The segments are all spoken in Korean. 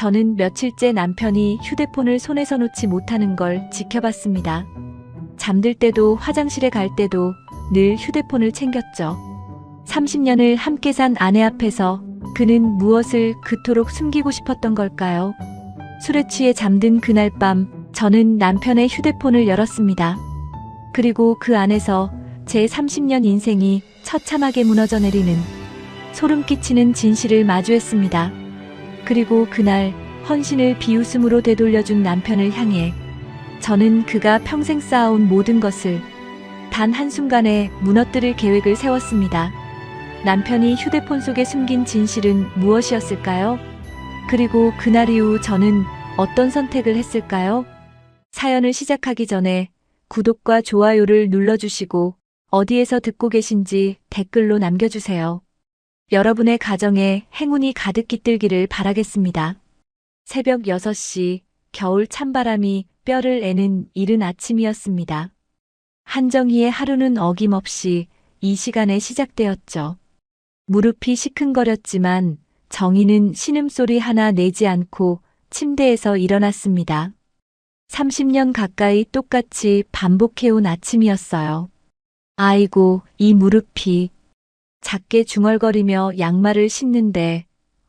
저는 며칠째 남편이 휴대폰을 손에서 놓지 못하는 걸 지켜봤습니다. 잠들 때도 화장실에 갈 때도 늘 휴대폰을 챙겼죠. 30년을 함께 산 아내 앞에서 그는 무엇을 그토록 숨기고 싶었던 걸까요? 술에 취해 잠든 그날 밤 저는 남편의 휴대폰을 열었습니다. 그리고 그 안에서 제 30년 인생이 처참하게 무너져 내리는 소름 끼치는 진실을 마주했습니다. 그리고 그날 헌신을 비웃음으로 되돌려준 남편을 향해 저는 그가 평생 쌓아온 모든 것을 단 한순간에 무너뜨릴 계획을 세웠습니다. 남편이 휴대폰 속에 숨긴 진실은 무엇이었을까요? 그리고 그날 이후 저는 어떤 선택을 했을까요? 사연을 시작하기 전에 구독과 좋아요를 눌러주시고 어디에서 듣고 계신지 댓글로 남겨주세요. 여러분의 가정에 행운이 가득 깃들기를 바라겠습니다. 새벽 6시 겨울 찬바람이 뼈를 애는 이른 아침이었습니다. 한정희의 하루는 어김없이 이 시간에 시작되었죠. 무릎이 시큰거렸지만 정희는 신음소리 하나 내지 않고 침대에서 일어났습니다. 30년 가까이 똑같이 반복해온 아침이었어요. 아이고, 이 무릎이. 작게 중얼거리며 양말을 신는데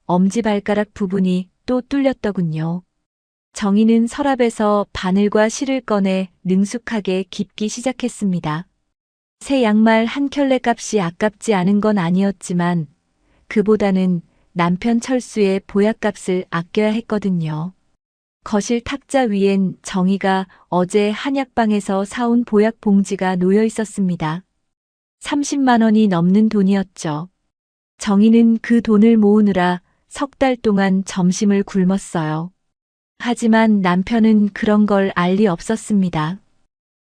엄지발가락 부분이 또 뚫렸더군요. 정희는 서랍에서 바늘과 실을 꺼내 능숙하게 깁기 시작했습니다. 새 양말 한 켤레 값이 아깝지 않은 건 아니었지만 그보다는 남편 철수의 보약값을 아껴야 했거든요. 거실 탁자 위엔 정희가 어제 한약방에서 사온 보약 봉지가 놓여 있었습니다. 30만 원이 넘는 돈이었죠. 정희는 그 돈을 모으느라 석 달 동안 점심을 굶었어요. 하지만 남편은 그런 걸 알 리 없었습니다.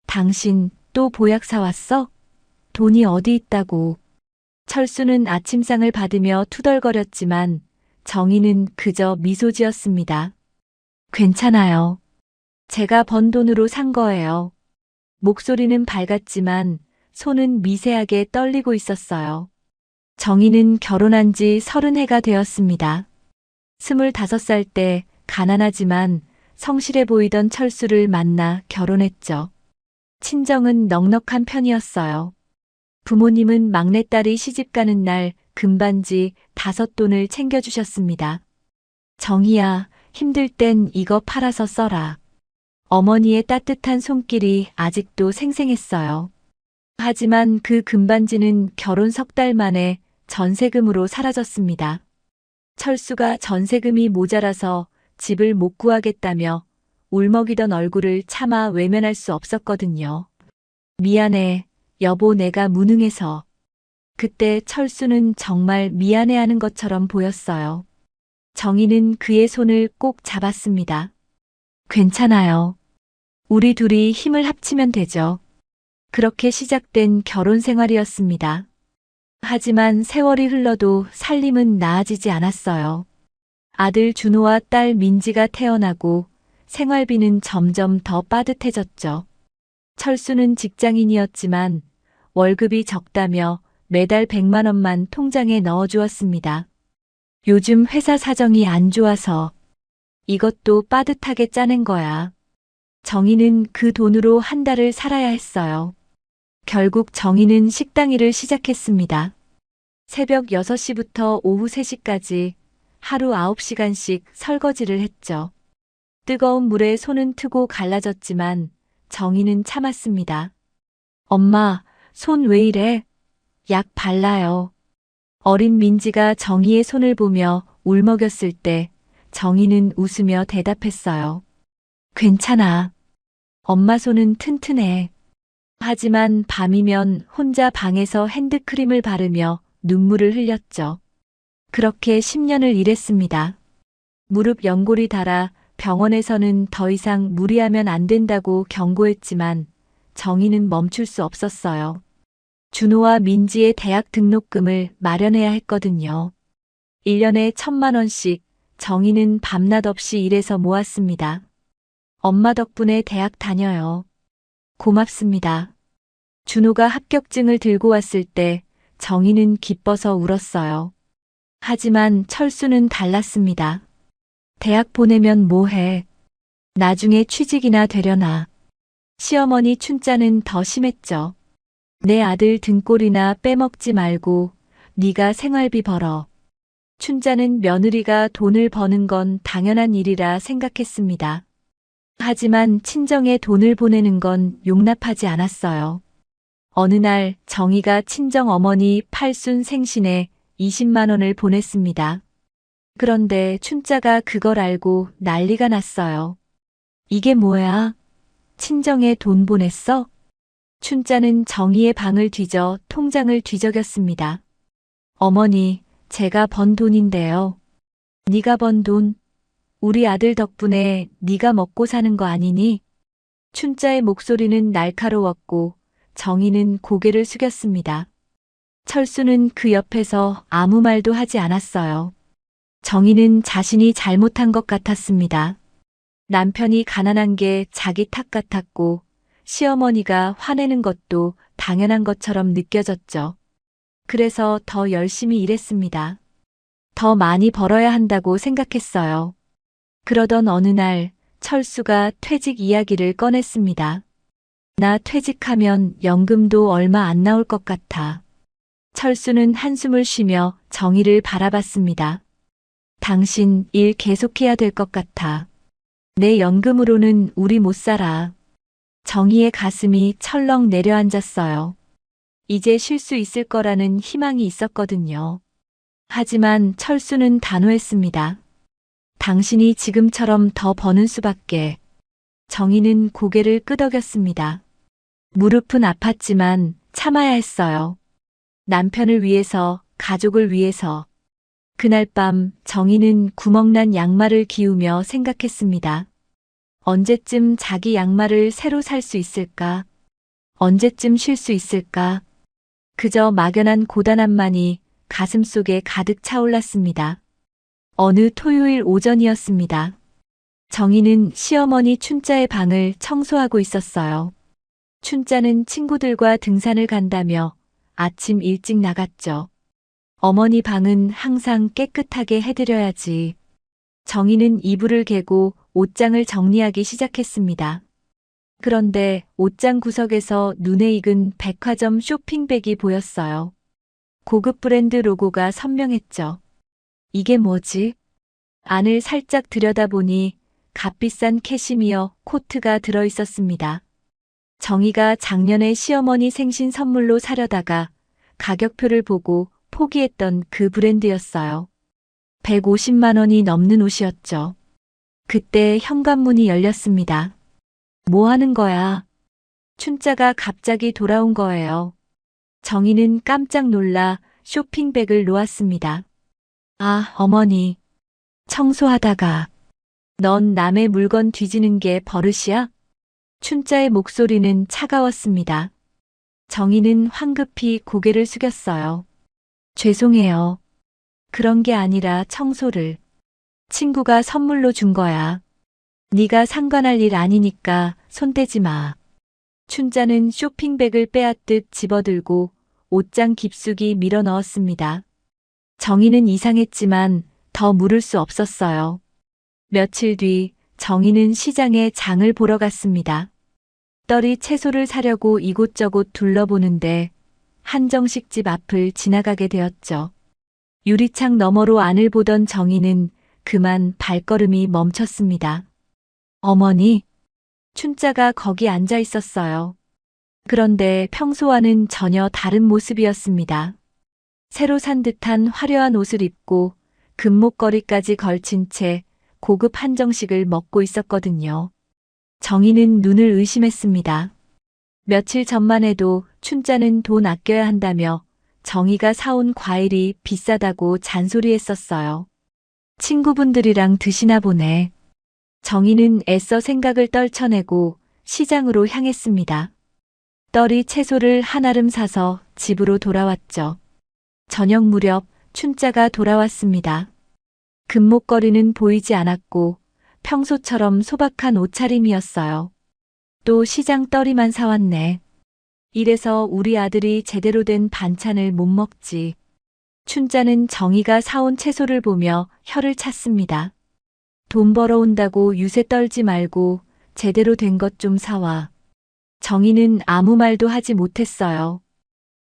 당신 또 보약 사왔어? 돈이 어디 있다고. 철수는 아침상을 받으며 투덜거렸지만 정희는 그저 미소 지었습니다. 괜찮아요. 제가 번 돈으로 산 거예요. 목소리는 밝았지만 손은 미세하게 떨리고 있었어요. 정희는 결혼한 지 30해가 되었습니다. 25살 때 가난하지만 성실해 보이던 철수를 만나 결혼했죠. 친정은 넉넉한 편이었어요. 부모님은 막내딸이 시집가는 날 금반지 5돈을 챙겨주셨습니다. 정희야, 힘들 땐 이거 팔아서 써라. 어머니의 따뜻한 손길이 아직도 생생했어요. 하지만 그 금반지는 결혼 석 달 만에 전세금으로 사라졌습니다. 철수가 전세금이 모자라서 집을 못 구하겠다며 울먹이던 얼굴을 차마 외면할 수 없었거든요. 미안해, 여보, 내가 무능해서. 그때 철수는 정말 미안해하는 것처럼 보였어요. 정희는 그의 손을 꼭 잡았습니다. 괜찮아요. 우리 둘이 힘을 합치면 되죠. 그렇게 시작된 결혼 생활이었습니다. 하지만 세월이 흘러도 살림은 나아지지 않았어요. 아들 준호와 딸 민지가 태어나고 생활비는 점점 더 빠듯해졌죠. 철수는 직장인이었지만 월급이 적다며 매달 100만 원만 통장에 넣어주었습니다. 요즘 회사 사정이 안 좋아서 이것도 빠듯하게 짜낸 거야. 정희는 그 돈으로 한 달을 살아야 했어요. 결국 정희는 식당 일을 시작했습니다. 새벽 6시부터 오후 3시까지 하루 9시간씩 설거지를 했죠. 뜨거운 물에 손은 트고 갈라졌지만 정희는 참았습니다. 엄마, 손 왜 이래? 약 발라요. 어린 민지가 정희의 손을 보며 울먹였을 때 정희는 웃으며 대답했어요. 괜찮아. 엄마 손은 튼튼해. 하지만 밤이면 혼자 방에서 핸드크림을 바르며 눈물을 흘렸죠. 그렇게 10년을 일했습니다. 무릎 연골이 닳아 병원에서는 더 이상 무리하면 안 된다고 경고했지만 정희는 멈출 수 없었어요. 준호와 민지의 대학 등록금을 마련해야 했거든요. 1년에 1,000만 원씩 정희는 밤낮 없이 일해서 모았습니다. 엄마 덕분에 대학 다녀요. 고맙습니다. 준호가 합격증을 들고 왔을 때 정희는 기뻐서 울었어요. 하지만 철수는 달랐습니다. 대학 보내면 뭐해? 나중에 취직이나 되려나. 시어머니 춘자는 더 심했죠. 내 아들 등골이나 빼먹지 말고 네가 생활비 벌어. 춘자는 며느리가 돈을 버는 건 당연한 일이라 생각했습니다. 하지만 친정에 돈을 보내는 건 용납하지 않았어요. 어느 날 정희가 친정 어머니 팔순 생신에 20만 원을 보냈습니다. 그런데 춘자가 그걸 알고 난리가 났어요. 이게 뭐야? 친정에 돈 보냈어? 춘자는 정희의 방을 뒤져 통장을 뒤적였습니다. 어머니, 제가 번 돈인데요. 네가 번 돈, 우리 아들 덕분에 네가 먹고 사는 거 아니니? 춘자의 목소리는 날카로웠고 정희는 고개를 숙였습니다. 철수는 그 옆에서 아무 말도 하지 않았어요. 정희는 자신이 잘못한 것 같았습니다. 남편이 가난한 게 자기 탓 같았고 시어머니가 화내는 것도 당연한 것처럼 느껴졌죠. 그래서 더 열심히 일했습니다. 더 많이 벌어야 한다고 생각했어요. 그러던 어느 날 철수가 퇴직 이야기를 꺼냈습니다. 나 퇴직하면 연금도 얼마 안 나올 것 같아. 철수는 한숨을 쉬며 정희를 바라봤습니다. 당신 일 계속해야 될 것 같아. 내 연금으로는 우리 못 살아. 정희의 가슴이 철렁 내려앉았어요. 이제 쉴 수 있을 거라는 희망이 있었거든요. 하지만 철수는 단호했습니다. 당신이 지금처럼 더 버는 수밖에. 정희는 고개를 끄덕였습니다. 무릎은 아팠지만 참아야 했어요. 남편을 위해서, 가족을 위해서. 그날 밤 정희는 구멍난 양말을 기우며 생각했습니다. 언제쯤 자기 양말을 새로 살 수 있을까? 언제쯤 쉴 수 있을까? 그저 막연한 고단함만이 가슴속에 가득 차올랐습니다. 어느 토요일 오전이었습니다. 정희는 시어머니 춘자의 방을 청소하고 있었어요. 춘자는 친구들과 등산을 간다며 아침 일찍 나갔죠. 어머니 방은 항상 깨끗하게 해드려야지. 정희는 이불을 개고 옷장을 정리하기 시작했습니다. 그런데 옷장 구석에서 눈에 익은 백화점 쇼핑백이 보였어요. 고급 브랜드 로고가 선명했죠. 이게 뭐지? 안을 살짝 들여다보니 값비싼 캐시미어 코트가 들어있었습니다. 정희가 작년에 시어머니 생신 선물로 사려다가 가격표를 보고 포기했던 그 브랜드였어요. 150만 원이 넘는 옷이었죠. 그때 현관문이 열렸습니다. 뭐 하는 거야? 춘자가 갑자기 돌아온 거예요. 정희는 깜짝 놀라 쇼핑백을 놓았습니다. 아, 어머니. 청소하다가. 넌 남의 물건 뒤지는 게 버릇이야? 춘자의 목소리는 차가웠습니다. 정희는 황급히 고개를 숙였어요. 죄송해요. 그런 게 아니라 청소를. 친구가 선물로 준 거야. 네가 상관할 일 아니니까 손대지 마. 춘자는 쇼핑백을 빼앗듯 집어들고 옷장 깊숙이 밀어 넣었습니다. 정희는 이상했지만 더 물을 수 없었어요. 며칠 뒤 정희는 시장에 장을 보러 갔습니다. 떨이 채소를 사려고 이곳저곳 둘러보는데 한정식집 앞을 지나가게 되었죠. 유리창 너머로 안을 보던 정희는 그만 발걸음이 멈췄습니다. 어머니, 춘자가 거기 앉아 있었어요. 그런데 평소와는 전혀 다른 모습이었습니다. 새로 산 듯한 화려한 옷을 입고 금목걸이까지 걸친 채 고급 한정식을 먹고 있었거든요. 정희는 눈을 의심했습니다. 며칠 전만 해도 춘자는 돈 아껴야 한다며 정희가 사온 과일이 비싸다고 잔소리했었어요. 친구분들이랑 드시나 보네. 정희는 애써 생각을 떨쳐내고 시장으로 향했습니다. 떨이 채소를 한아름 사서 집으로 돌아왔죠. 저녁 무렵 춘자가 돌아왔습니다. 금목걸이는 보이지 않았고 평소처럼 소박한 옷차림이었어요. 또 시장 떨이만 사왔네. 이래서 우리 아들이 제대로 된 반찬을 못 먹지. 춘자는 정희가 사온 채소를 보며 혀를 찼습니다. 돈 벌어온다고 유세 떨지 말고 제대로 된 것 좀 사와. 정희는 아무 말도 하지 못했어요.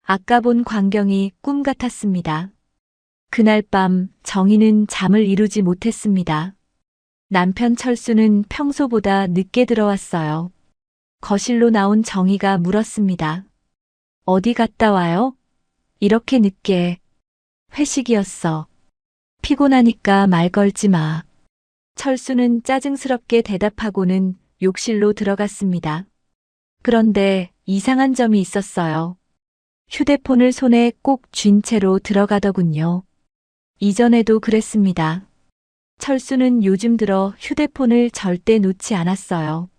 아까 본 광경이 꿈 같았습니다. 그날 밤 정희는 잠을 이루지 못했습니다. 남편 철수는 평소보다 늦게 들어왔어요. 거실로 나온 정희가 물었습니다. 어디 갔다 와요? 이렇게 늦게. 회식이었어. 피곤하니까 말 걸지 마. 철수는 짜증스럽게 대답하고는 욕실로 들어갔습니다. 그런데 이상한 점이 있었어요. 휴대폰을 손에 꼭 쥔 채로 들어가더군요. 이전에도 그랬습니다. 철수는 요즘 들어 휴대폰을 절대 놓지 않았어요.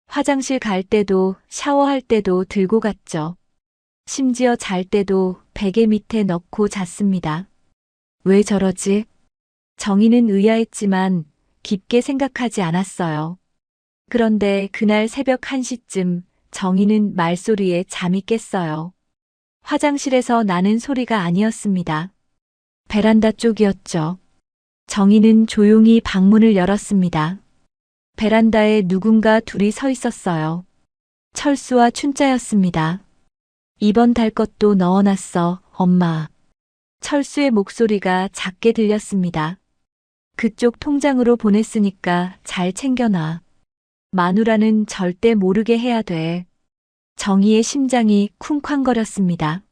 화장실 갈 때도 샤워할 때도 들고 갔죠. 심지어 잘 때도 베개 밑에 넣고 잤습니다. 왜 저러지? 정희는 의아했지만 깊게 생각하지 않았어요. 그런데 그날 새벽 1시쯤 정희는 말소리에 잠이 깼어요. 화장실에서 나는 소리가 아니었습니다. 베란다 쪽이었죠. 정희는 조용히 방문을 열었습니다. 베란다에 누군가 둘이 서 있었어요. 철수와 춘자였습니다. 이번 달 것도 넣어놨어, 엄마. 철수의 목소리가 작게 들렸습니다. 그쪽 통장으로 보냈으니까 잘 챙겨놔. 마누라는 절대 모르게 해야 돼. 정희의 심장이 쿵쾅거렸습니다.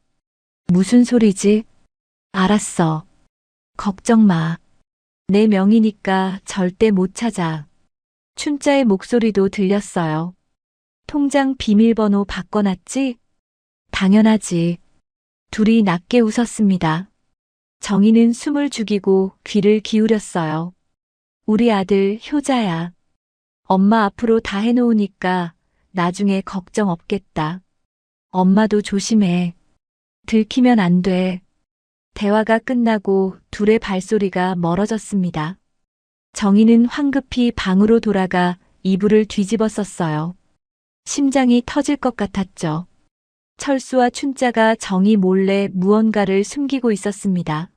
무슨 소리지? 알았어. 걱정 마. 내 명의니까 절대 못 찾아. 춘자의 목소리도 들렸어요. 통장 비밀번호 바꿔놨지? 당연하지. 둘이 낮게 웃었습니다. 정희는 숨을 죽이고 귀를 기울였어요. 우리 아들 효자야. 엄마 앞으로 다 해놓으니까 나중에 걱정 없겠다. 엄마도 조심해. 들키면 안 돼. 대화가 끝나고 둘의 발소리가 멀어졌습니다. 정희는 황급히 방으로 돌아가 이불을 뒤집어 썼어요. 심장이 터질 것 같았죠. 철수와 춘자가 정희 몰래 무언가를 숨기고 있었습니다.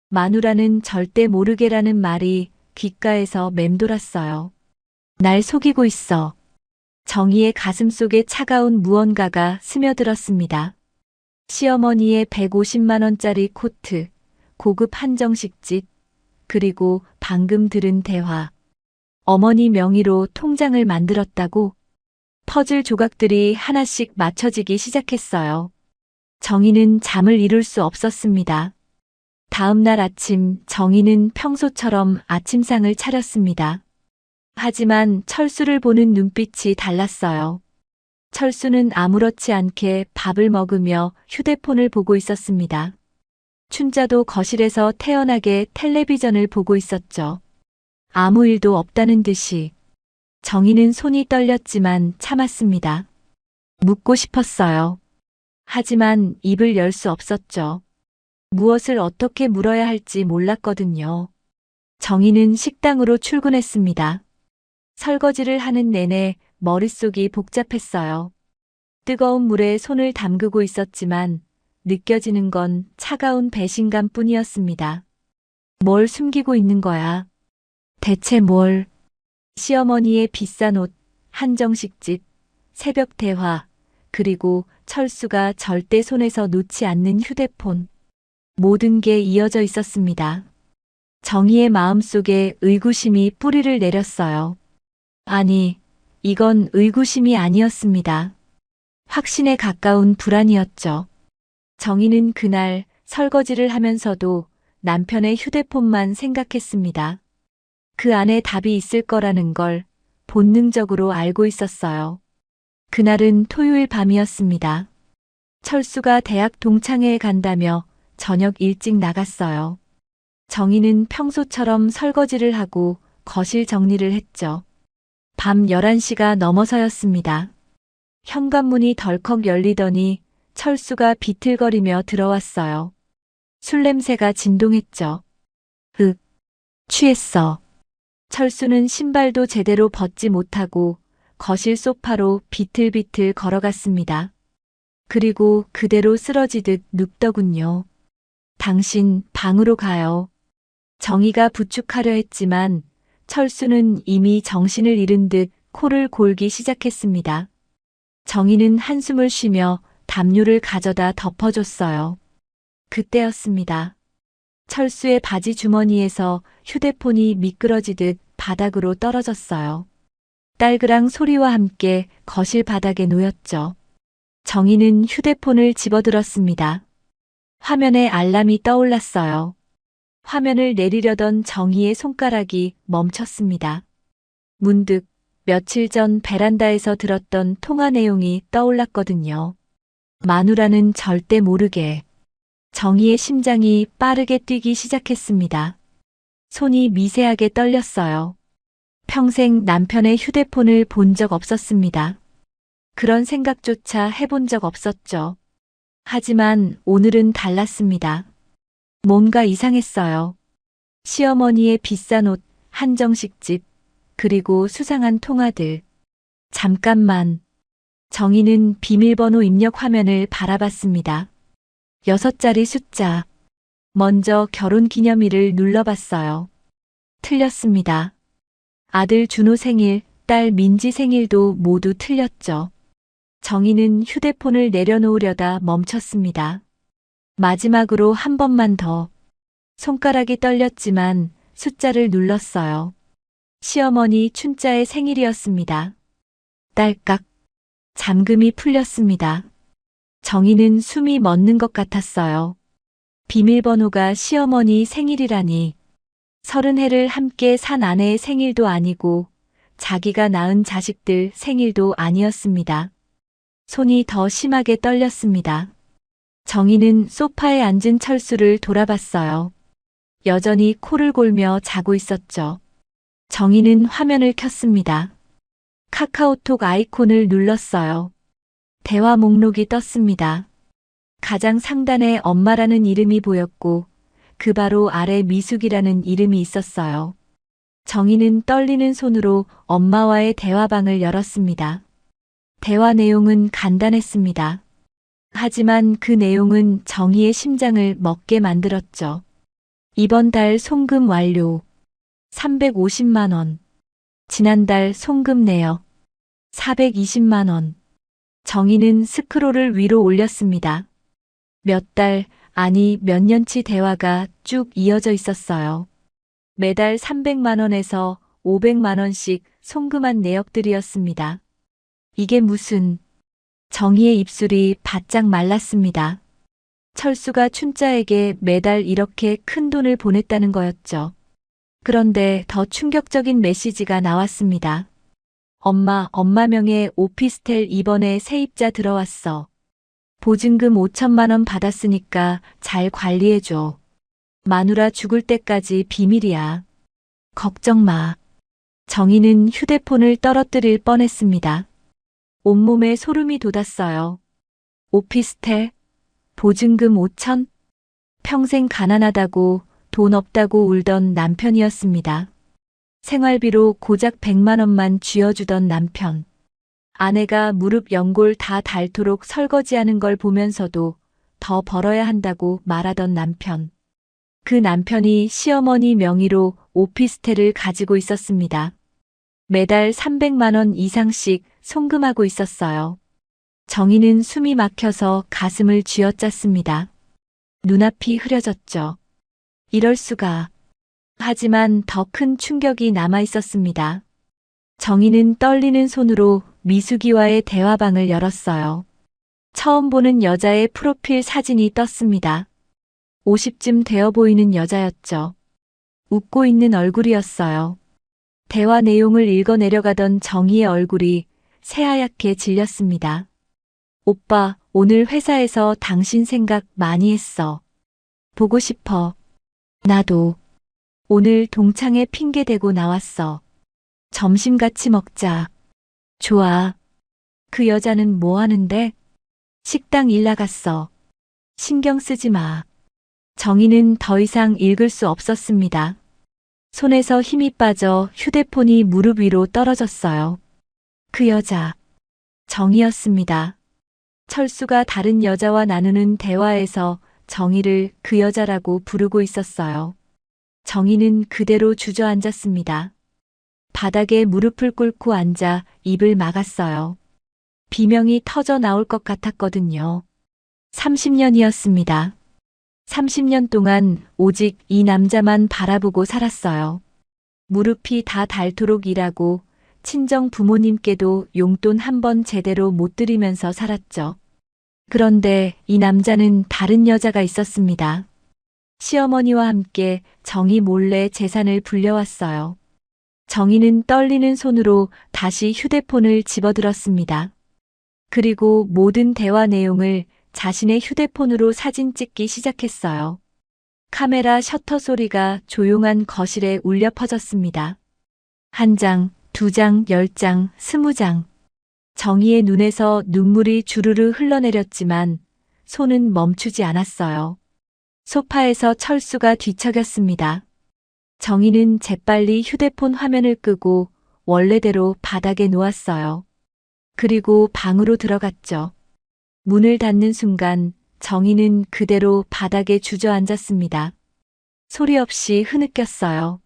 마누라는 절대 모르게라는 말이 귓가에서 맴돌았어요. 날 속이고 있어. 정희의 가슴 속에 차가운 무언가가 스며들었습니다. 시어머니의 150만 원짜리 코트, 고급 한정식집, 그리고 방금 들은 대화. 어머니 명의로 통장을 만들었다고? 퍼즐 조각들이 하나씩 맞춰지기 시작했어요. 정희는 잠을 이룰 수 없었습니다. 다음 날 아침 정희는 평소처럼 아침상을 차렸습니다. 하지만 철수를 보는 눈빛이 달랐어요. 철수는 아무렇지 않게 밥을 먹으며 휴대폰을 보고 있었습니다. 춘자도 거실에서 태연하게 텔레비전을 보고 있었죠. 아무 일도 없다는 듯이. 정희는 손이 떨렸지만 참았습니다. 묻고 싶었어요. 하지만 입을 열 수 없었죠. 무엇을 어떻게 물어야 할지 몰랐거든요. 정희는 식당으로 출근했습니다. 설거지를 하는 내내 머릿속이 복잡했어요. 뜨거운 물에 손을 담그고 있었지만 느껴지는 건 차가운 배신감 뿐이었습니다. 뭘 숨기고 있는 거야? 대체 뭘? 시어머니의 비싼 옷, 한정식집, 새벽 대화, 그리고 철수가 절대 손에서 놓지 않는 휴대폰. 모든 게 이어져 있었습니다. 정희의 마음속에 의구심이 뿌리를 내렸어요. 아니, 이건 의구심이 아니었습니다. 확신에 가까운 불안이었죠. 정희는 그날 설거지를 하면서도 남편의 휴대폰만 생각했습니다. 그 안에 답이 있을 거라는 걸 본능적으로 알고 있었어요. 그날은 토요일 밤이었습니다. 철수가 대학 동창회에 간다며 저녁 일찍 나갔어요. 정희는 평소처럼 설거지를 하고 거실 정리를 했죠. 밤 11시가 넘어서였습니다. 현관문이 덜컥 열리더니 철수가 비틀거리며 들어왔어요. 술 냄새가 진동했죠. 취했어. 철수는 신발도 제대로 벗지 못하고 거실 소파로 비틀비틀 걸어갔습니다. 그리고 그대로 쓰러지듯 눕더군요. 당신 방으로 가요. 정희가 부축하려 했지만 철수는 이미 정신을 잃은 듯 코를 골기 시작했습니다. 정희는 한숨을 쉬며 담요를 가져다 덮어줬어요. 그때였습니다. 철수의 바지 주머니에서 휴대폰이 미끄러지듯 바닥으로 떨어졌어요. 딸그랑 소리와 함께 거실 바닥에 놓였죠. 정희는 휴대폰을 집어들었습니다. 화면에 알람이 떠올랐어요. 화면을 내리려던 정희의 손가락이 멈췄습니다. 문득 며칠 전 베란다에서 들었던 통화 내용이 떠올랐거든요. 마누라는 절대 모르게. 정희의 심장이 빠르게 뛰기 시작했습니다. 손이 미세하게 떨렸어요. 평생 남편의 휴대폰을 본 적 없었습니다. 그런 생각조차 해본 적 없었죠. 하지만 오늘은 달랐습니다. 뭔가 이상했어요. 시어머니의 비싼 옷, 한정식 집, 그리고 수상한 통화들. 잠깐만. 정희는 비밀번호 입력 화면을 바라봤습니다. 6자리 숫자. 먼저 결혼기념일을 눌러봤어요. 틀렸습니다. 아들 준호 생일, 딸 민지 생일도 모두 틀렸죠. 정희는 휴대폰을 내려놓으려다 멈췄습니다. 마지막으로 한 번만 더. 손가락이 떨렸지만 숫자를 눌렀어요. 시어머니 춘자의 생일이었습니다. 딸깍. 잠금이 풀렸습니다. 정희는 숨이 멎는 것 같았어요. 비밀번호가 시어머니 생일이라니. 30해를 함께 산 아내의 생일도 아니고 자기가 낳은 자식들 생일도 아니었습니다. 손이 더 심하게 떨렸습니다. 정희는 소파에 앉은 철수를 돌아봤어요. 여전히 코를 골며 자고 있었죠. 정희는 화면을 켰습니다. 카카오톡 아이콘을 눌렀어요. 대화 목록이 떴습니다. 가장 상단에 엄마라는 이름이 보였고 그 바로 아래 미숙이라는 이름이 있었어요. 정희는 떨리는 손으로 엄마와의 대화방을 열었습니다. 대화 내용은 간단했습니다. 하지만 그 내용은 정희의 심장을 먹게 만들었죠. 이번 달 송금 완료. 350만 원. 지난달 송금 내역. 420만 원. 정희는 스크롤을 위로 올렸습니다. 몇 달, 아니 몇 년치 대화가 쭉 이어져 있었어요. 매달 300만 원에서 500만 원씩 송금한 내역들이었습니다. 이게 무슨... 정희의 입술이 바짝 말랐습니다. 철수가 춘자에게 매달 이렇게 큰 돈을 보냈다는 거였죠. 그런데 더 충격적인 메시지가 나왔습니다. 엄마 명의 오피스텔 이번에 세입자 들어왔어. 보증금 5천만 원 받았으니까 잘 관리해줘. 마누라 죽을 때까지 비밀이야. 걱정 마. 정희는 휴대폰을 떨어뜨릴 뻔했습니다. 온몸에 소름이 돋았어요. 오피스텔? 보증금 5천? 평생 가난하다고 돈 없다고 울던 남편이었습니다. 생활비로 고작 100만 원만 쥐어주던 남편. 아내가 무릎 연골 다 닳도록 설거지하는 걸 보면서도 더 벌어야 한다고 말하던 남편. 그 남편이 시어머니 명의로 오피스텔을 가지고 있었습니다. 매달 300만 원 이상씩 송금하고 있었어요. 정희는 숨이 막혀서 가슴을 쥐어짰습니다. 눈앞이 흐려졌죠. 이럴 수가. 하지만 더 큰 충격이 남아 있었습니다. 정희는 떨리는 손으로 미숙이와의 대화방을 열었어요. 처음 보는 여자의 프로필 사진이 떴습니다. 50쯤 되어 보이는 여자였죠. 웃고 있는 얼굴이었어요. 대화 내용을 읽어 내려가던 정희의 얼굴이 새하얗게 질렸습니다. 오빠, 오늘 회사에서 당신 생각 많이 했어. 보고 싶어. 나도. 오늘 동창회 핑계 대고 나왔어. 점심 같이 먹자. 좋아. 그 여자는 뭐 하는데? 식당 일 나갔어. 신경 쓰지 마. 정희는 더 이상 읽을 수 없었습니다. 손에서 힘이 빠져 휴대폰이 무릎 위로 떨어졌어요. 그 여자. 정희였습니다. 철수가 다른 여자와 나누는 대화에서 정희를 그 여자라고 부르고 있었어요. 정희는 그대로 주저앉았습니다. 바닥에 무릎을 꿇고 앉아 입을 막았어요. 비명이 터져 나올 것 같았거든요. 30년이었습니다. 30년 동안 오직 이 남자만 바라보고 살았어요. 무릎이 다 닳도록 일하고 친정 부모님께도 용돈 한 번 제대로 못 드리면서 살았죠. 그런데 이 남자는 다른 여자가 있었습니다. 시어머니와 함께 정희 몰래 재산을 불려왔어요. 정희는 떨리는 손으로 다시 휴대폰을 집어들었습니다. 그리고 모든 대화 내용을 자신의 휴대폰으로 사진 찍기 시작했어요. 카메라 셔터 소리가 조용한 거실에 울려 퍼졌습니다. 1장, 2장, 10장, 20장. 정희의 눈에서 눈물이 주르르 흘러내렸지만 손은 멈추지 않았어요. 소파에서 철수가 뒤척였습니다. 정희는 재빨리 휴대폰 화면을 끄고 원래대로 바닥에 놓았어요. 그리고 방으로 들어갔죠. 문을 닫는 순간 정희는 그대로 바닥에 주저앉았습니다. 소리 없이 흐느꼈어요.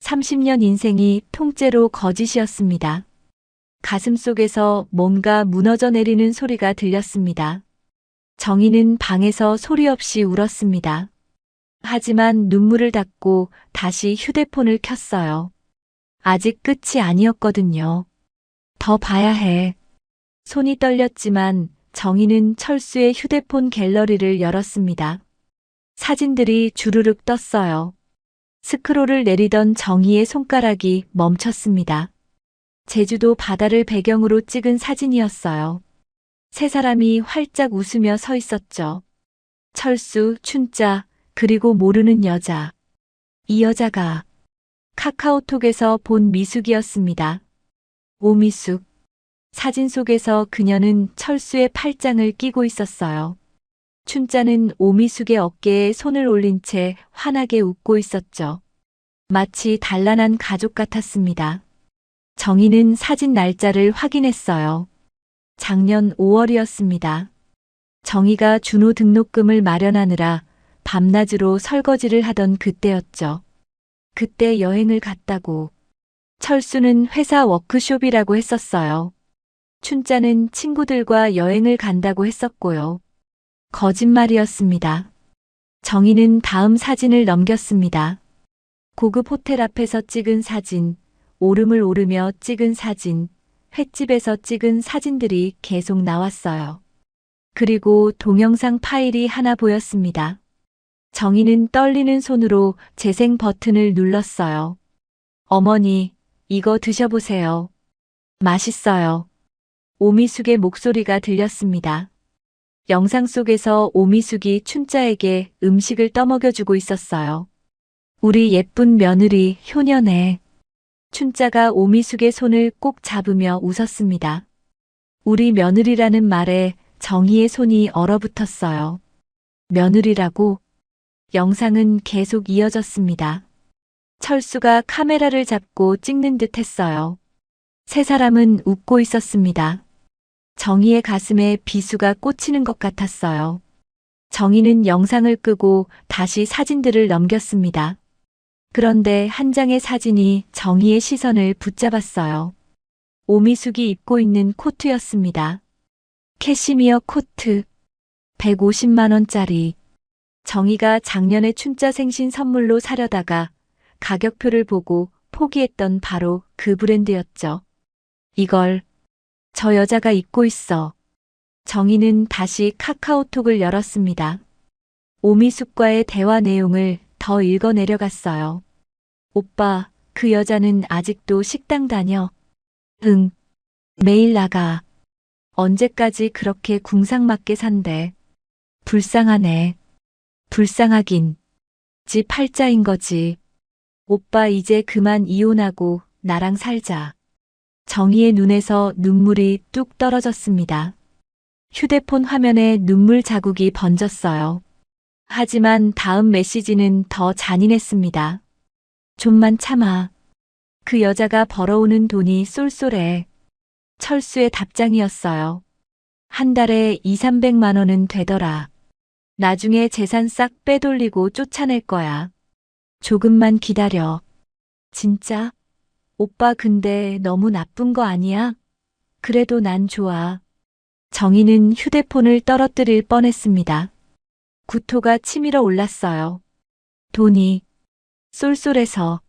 30년 인생이 통째로 거짓이었습니다. 가슴 속에서 뭔가 무너져 내리는 소리가 들렸습니다. 정희는 방에서 소리 없이 울었습니다. 하지만 눈물을 닦고 다시 휴대폰을 켰어요. 아직 끝이 아니었거든요. 더 봐야 해. 손이 떨렸지만 정희는 철수의 휴대폰 갤러리를 열었습니다. 사진들이 주르륵 떴어요. 스크롤을 내리던 정희의 손가락이 멈췄습니다. 제주도 바다를 배경으로 찍은 사진이었어요. 세 사람이 활짝 웃으며 서 있었죠. 철수, 춘자, 그리고 모르는 여자. 이 여자가 카카오톡에서 본 미숙이었습니다. 오미숙. 사진 속에서 그녀는 철수의 팔짱을 끼고 있었어요. 춘자는 오미숙의 어깨에 손을 올린 채 환하게 웃고 있었죠. 마치 단란한 가족 같았습니다. 정희는 사진 날짜를 확인했어요. 작년 5월이었습니다. 정희가 준호 등록금을 마련하느라 밤낮으로 설거지를 하던 그때였죠. 그때 여행을 갔다고. 철수는 회사 워크숍이라고 했었어요. 춘자는 친구들과 여행을 간다고 했었고요. 거짓말이었습니다. 정희는 다음 사진을 넘겼습니다. 고급 호텔 앞에서 찍은 사진, 오름을 오르며 찍은 사진, 횟집에서 찍은 사진들이 계속 나왔어요. 그리고 동영상 파일이 하나 보였습니다. 정희는 떨리는 손으로 재생 버튼을 눌렀어요. 어머니, 이거 드셔보세요. 맛있어요. 오미숙의 목소리가 들렸습니다. 영상 속에서 오미숙이 춘자에게 음식을 떠먹여주고 있었어요. 우리 예쁜 며느리 효녀네. 춘자가 오미숙의 손을 꼭 잡으며 웃었습니다. 우리 며느리라는 말에 정희의 손이 얼어붙었어요. 며느리라고? 영상은 계속 이어졌습니다. 철수가 카메라를 잡고 찍는 듯 했어요. 세 사람은 웃고 있었습니다. 정희의 가슴에 비수가 꽂히는 것 같았어요. 정희는 영상을 끄고 다시 사진들을 넘겼습니다. 그런데 한 장의 사진이 정희의 시선을 붙잡았어요. 오미숙이 입고 있는 코트였습니다. 캐시미어 코트. 150만 원짜리. 정희가 작년에 춘자 생신 선물로 사려다가 가격표를 보고 포기했던 바로 그 브랜드였죠. 이걸 저 여자가 입고 있어. 정희는 다시 카카오톡을 열었습니다. 오미숙과의 대화 내용을 더 읽어 내려갔어요. 오빠, 그 여자는 아직도 식당 다녀? 응. 매일 나가. 언제까지 그렇게 궁상맞게 산대. 불쌍하네. 불쌍하긴. 지 팔자인 거지. 오빠 이제 그만 이혼하고 나랑 살자. 정희의 눈에서 눈물이 뚝 떨어졌습니다. 휴대폰 화면에 눈물 자국이 번졌어요. 하지만 다음 메시지는 더 잔인했습니다. 좀만 참아. 그 여자가 벌어오는 돈이 쏠쏠해. 철수의 답장이었어요. 한 달에 200~300만 원은 되더라. 나중에 재산 싹 빼돌리고 쫓아낼 거야. 조금만 기다려. 진짜? 오빠 근데 너무 나쁜 거 아니야? 그래도 난 좋아. 정희는 휴대폰을 떨어뜨릴 뻔했습니다. 구토가 치밀어 올랐어요. 돈이 쏠쏠해서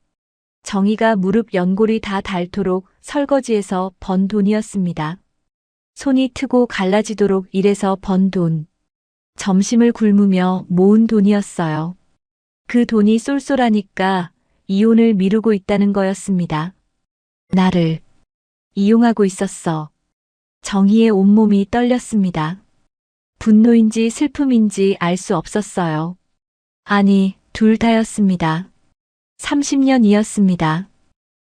정희가 무릎 연골이 다 닳도록 설거지해서 번 돈이었습니다. 손이 트고 갈라지도록 일해서 번 돈. 점심을 굶으며 모은 돈이었어요. 그 돈이 쏠쏠하니까 이혼을 미루고 있다는 거였습니다. 나를 이용하고 있었어. 정희의 온몸이 떨렸습니다. 분노인지 슬픔인지 알 수 없었어요. 아니, 둘 다였습니다. 30년이었습니다.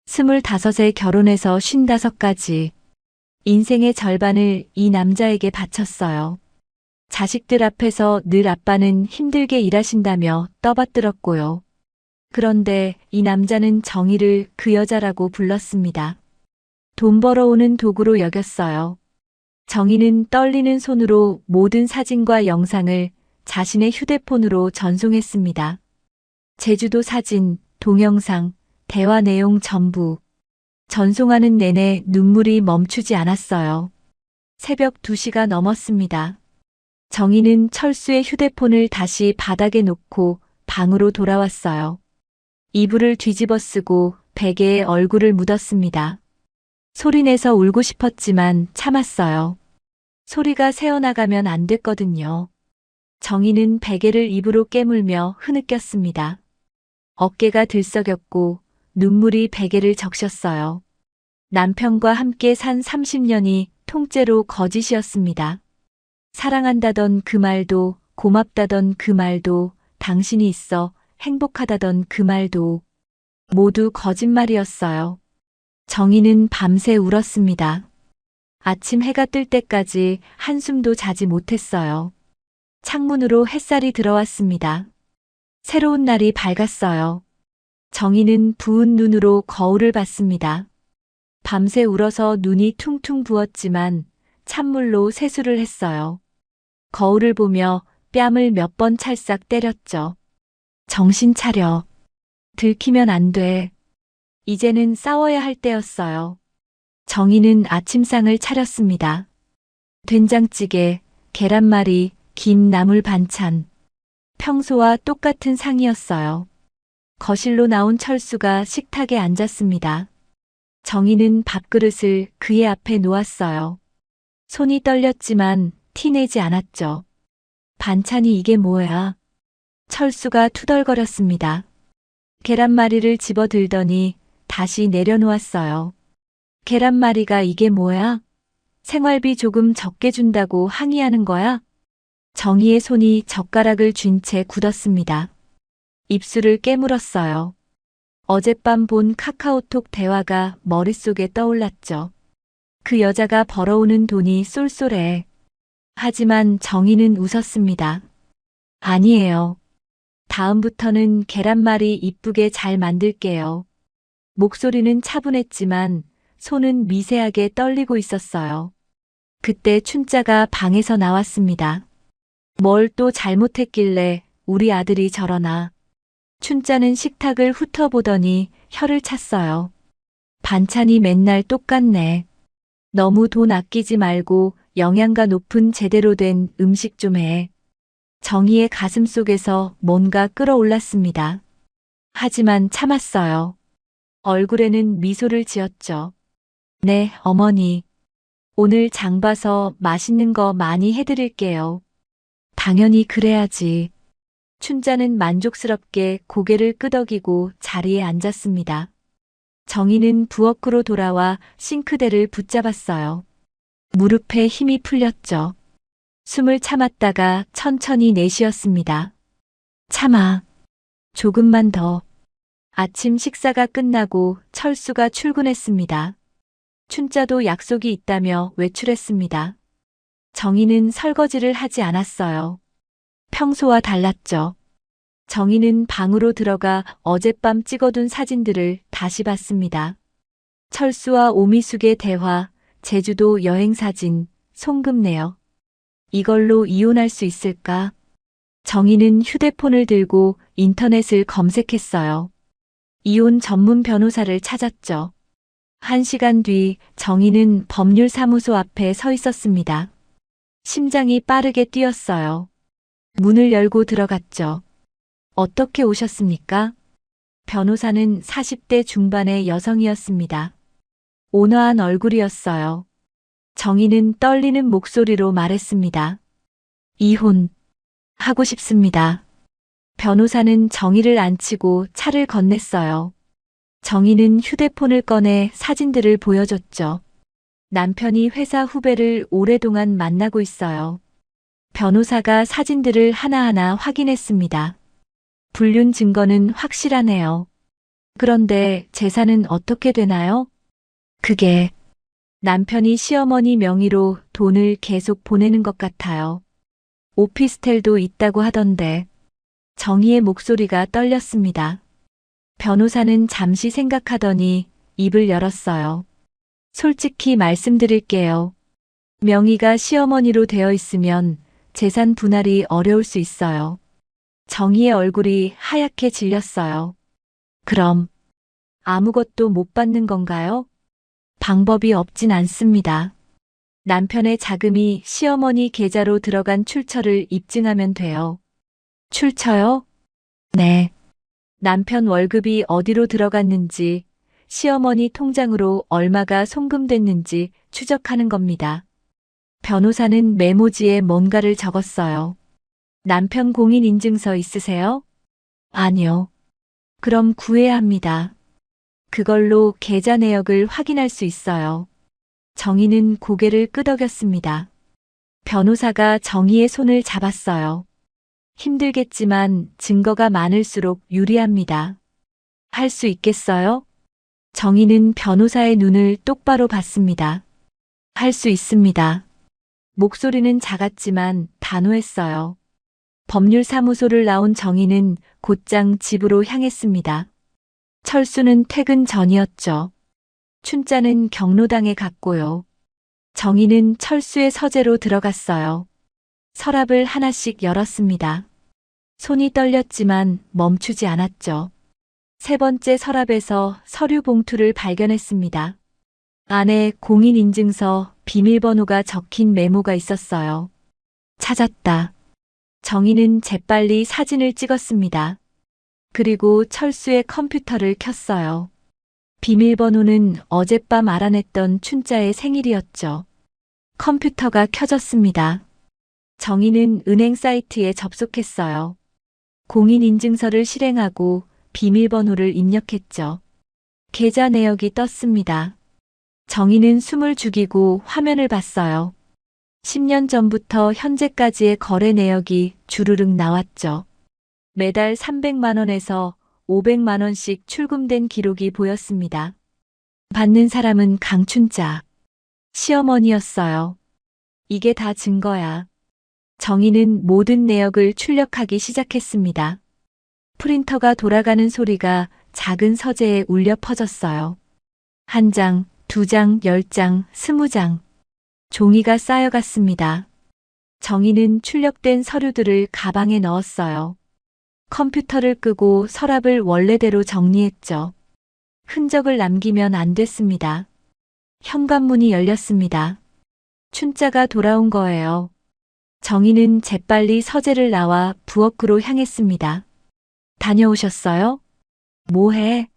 25에 결혼해서 55까지. 인생의 절반을 이 남자에게 바쳤어요. 자식들 앞에서 늘 아빠는 힘들게 일하신다며 떠받들었고요. 그런데 이 남자는 정희를 그 여자라고 불렀습니다. 돈 벌어오는 도구로 여겼어요. 정희는 떨리는 손으로 모든 사진과 영상을 자신의 휴대폰으로 전송했습니다. 제주도 사진, 동영상, 대화 내용 전부. 전송하는 내내 눈물이 멈추지 않았어요. 새벽 2시가 넘었습니다. 정희는 철수의 휴대폰을 다시 바닥에 놓고 방으로 돌아왔어요. 이불을 뒤집어 쓰고 베개에 얼굴을 묻었습니다. 소리내서 울고 싶었지만 참았어요. 소리가 새어나가면 안 됐거든요. 정희는 베개를 입으로 깨물며 흐느꼈습니다. 어깨가 들썩였고 눈물이 베개를 적셨어요. 남편과 함께 산 30년이 통째로 거짓이었습니다. 사랑한다던 그 말도, 고맙다던 그 말도, 당신이 있어 행복하다던 그 말도 모두 거짓말이었어요. 정희는 밤새 울었습니다. 아침 해가 뜰 때까지 한숨도 자지 못했어요. 창문으로 햇살이 들어왔습니다. 새로운 날이 밝았어요. 정희는 부은 눈으로 거울을 봤습니다. 밤새 울어서 눈이 퉁퉁 부었지만 찬물로 세수를 했어요. 거울을 보며 뺨을 몇 번 찰싹 때렸죠. 정신 차려. 들키면 안 돼. 이제는 싸워야 할 때였어요. 정희는 아침상을 차렸습니다. 된장찌개, 계란말이, 긴 나물 반찬. 평소와 똑같은 상이었어요. 거실로 나온 철수가 식탁에 앉았습니다. 정희는 밥그릇을 그의 앞에 놓았어요. 손이 떨렸지만 티내지 않았죠. 반찬이 이게 뭐야? 철수가 투덜거렸습니다. 계란말이를 집어들더니 다시 내려놓았어요. 계란말이가 이게 뭐야? 생활비 조금 적게 준다고 항의하는 거야? 정희의 손이 젓가락을 쥔 채 굳었습니다. 입술을 깨물었어요. 어젯밤 본 카카오톡 대화가 머릿속에 떠올랐죠. 그 여자가 벌어오는 돈이 쏠쏠해. 하지만 정희는 웃었습니다. 아니에요. 다음부터는 계란말이 이쁘게 잘 만들게요. 목소리는 차분했지만 손은 미세하게 떨리고 있었어요. 그때 춘자가 방에서 나왔습니다. 뭘 또 잘못했길래 우리 아들이 저러나. 춘자는 식탁을 훑어보더니 혀를 찼어요. 반찬이 맨날 똑같네. 너무 돈 아끼지 말고 영양가 높은 제대로 된 음식 좀 해. 정희의 가슴 속에서 뭔가 끓어올랐습니다. 하지만 참았어요. 얼굴에는 미소를 지었죠. 네, 어머니. 오늘 장 봐서 맛있는 거 많이 해드릴게요. 당연히 그래야지. 춘자는 만족스럽게 고개를 끄덕이고 자리에 앉았습니다. 정희는 부엌으로 돌아와 싱크대를 붙잡았어요. 무릎에 힘이 풀렸죠. 숨을 참았다가 천천히 내쉬었습니다. 참아. 조금만 더. 아침 식사가 끝나고 철수가 출근했습니다. 춘자도 약속이 있다며 외출했습니다. 정희는 설거지를 하지 않았어요. 평소와 달랐죠. 정희는 방으로 들어가 어젯밤 찍어둔 사진들을 다시 봤습니다. 철수와 오미숙의 대화, 제주도 여행 사진, 송금내역. 이걸로 이혼할 수 있을까? 정희는 휴대폰을 들고 인터넷을 검색했어요. 이혼 전문 변호사를 찾았죠. 1시간 뒤 정희는 법률사무소 앞에 서 있었습니다. 심장이 빠르게 뛰었어요. 문을 열고 들어갔죠. 어떻게 오셨습니까? 변호사는 40대 중반의 여성이었습니다. 온화한 얼굴이었어요. 정희는 떨리는 목소리로 말했습니다. 이혼 하고 싶습니다. 변호사는 정희를 앉히고 차를 건넸어요. 정희는 휴대폰을 꺼내 사진들을 보여줬죠. 남편이 회사 후배를 오랫동안 만나고 있어요. 변호사가 사진들을 하나하나 확인했습니다. 불륜 증거는 확실하네요. 그런데 재산은 어떻게 되나요? 그게 남편이 시어머니 명의로 돈을 계속 보내는 것 같아요. 오피스텔도 있다고 하던데. 정희의 목소리가 떨렸습니다. 변호사는 잠시 생각하더니 입을 열었어요. 솔직히 말씀드릴게요. 명의가 시어머니로 되어 있으면 재산 분할이 어려울 수 있어요. 정희의 얼굴이 하얗게 질렸어요. 그럼 아무것도 못 받는 건가요? 방법이 없진 않습니다. 남편의 자금이 시어머니 계좌로 들어간 출처를 입증하면 돼요. 출처요? 네. 남편 월급이 어디로 들어갔는지, 시어머니 통장으로 얼마가 송금됐는지 추적하는 겁니다. 변호사는 메모지에 뭔가를 적었어요. 남편 공인인증서 있으세요? 아니요. 그럼 구해야 합니다. 그걸로 계좌 내역을 확인할 수 있어요. 정희는 고개를 끄덕였습니다. 변호사가 정희의 손을 잡았어요. 힘들겠지만 증거가 많을수록 유리합니다. 할 수 있겠어요? 정희는 변호사의 눈을 똑바로 봤습니다. 할 수 있습니다. 목소리는 작았지만 단호했어요. 법률사무소를 나온 정희는 곧장 집으로 향했습니다. 철수는 퇴근 전이었죠. 춘자는 경로당에 갔고요. 정희는 철수의 서재로 들어갔어요. 서랍을 하나씩 열었습니다. 손이 떨렸지만 멈추지 않았죠. 세 번째 서랍에서 서류 봉투를 발견했습니다. 안에 공인인증서, 비밀번호가 적힌 메모가 있었어요. 찾았다. 정희는 재빨리 사진을 찍었습니다. 그리고 철수의 컴퓨터를 켰어요. 비밀번호는 어젯밤 알아냈던 춘자의 생일이었죠. 컴퓨터가 켜졌습니다. 정희는 은행 사이트에 접속했어요. 공인인증서를 실행하고 비밀번호를 입력했죠. 계좌 내역이 떴습니다. 정희는 숨을 죽이고 화면을 봤어요. 10년 전부터 현재까지의 거래 내역이 주르륵 나왔죠. 매달 300만 원에서 500만 원씩 출금된 기록이 보였습니다. 받는 사람은 강춘자. 시어머니였어요. 이게 다 증거야. 정희는 모든 내역을 출력하기 시작했습니다. 프린터가 돌아가는 소리가 작은 서재에 울려 퍼졌어요. 1장, 2장, 10장, 20장. 종이가 쌓여갔습니다. 정희는 출력된 서류들을 가방에 넣었어요. 컴퓨터를 끄고 서랍을 원래대로 정리했죠. 흔적을 남기면 안 됐습니다. 현관문이 열렸습니다. 춘자가 돌아온 거예요. 정희는 재빨리 서재를 나와 부엌으로 향했습니다. 다녀오셨어요? 뭐해?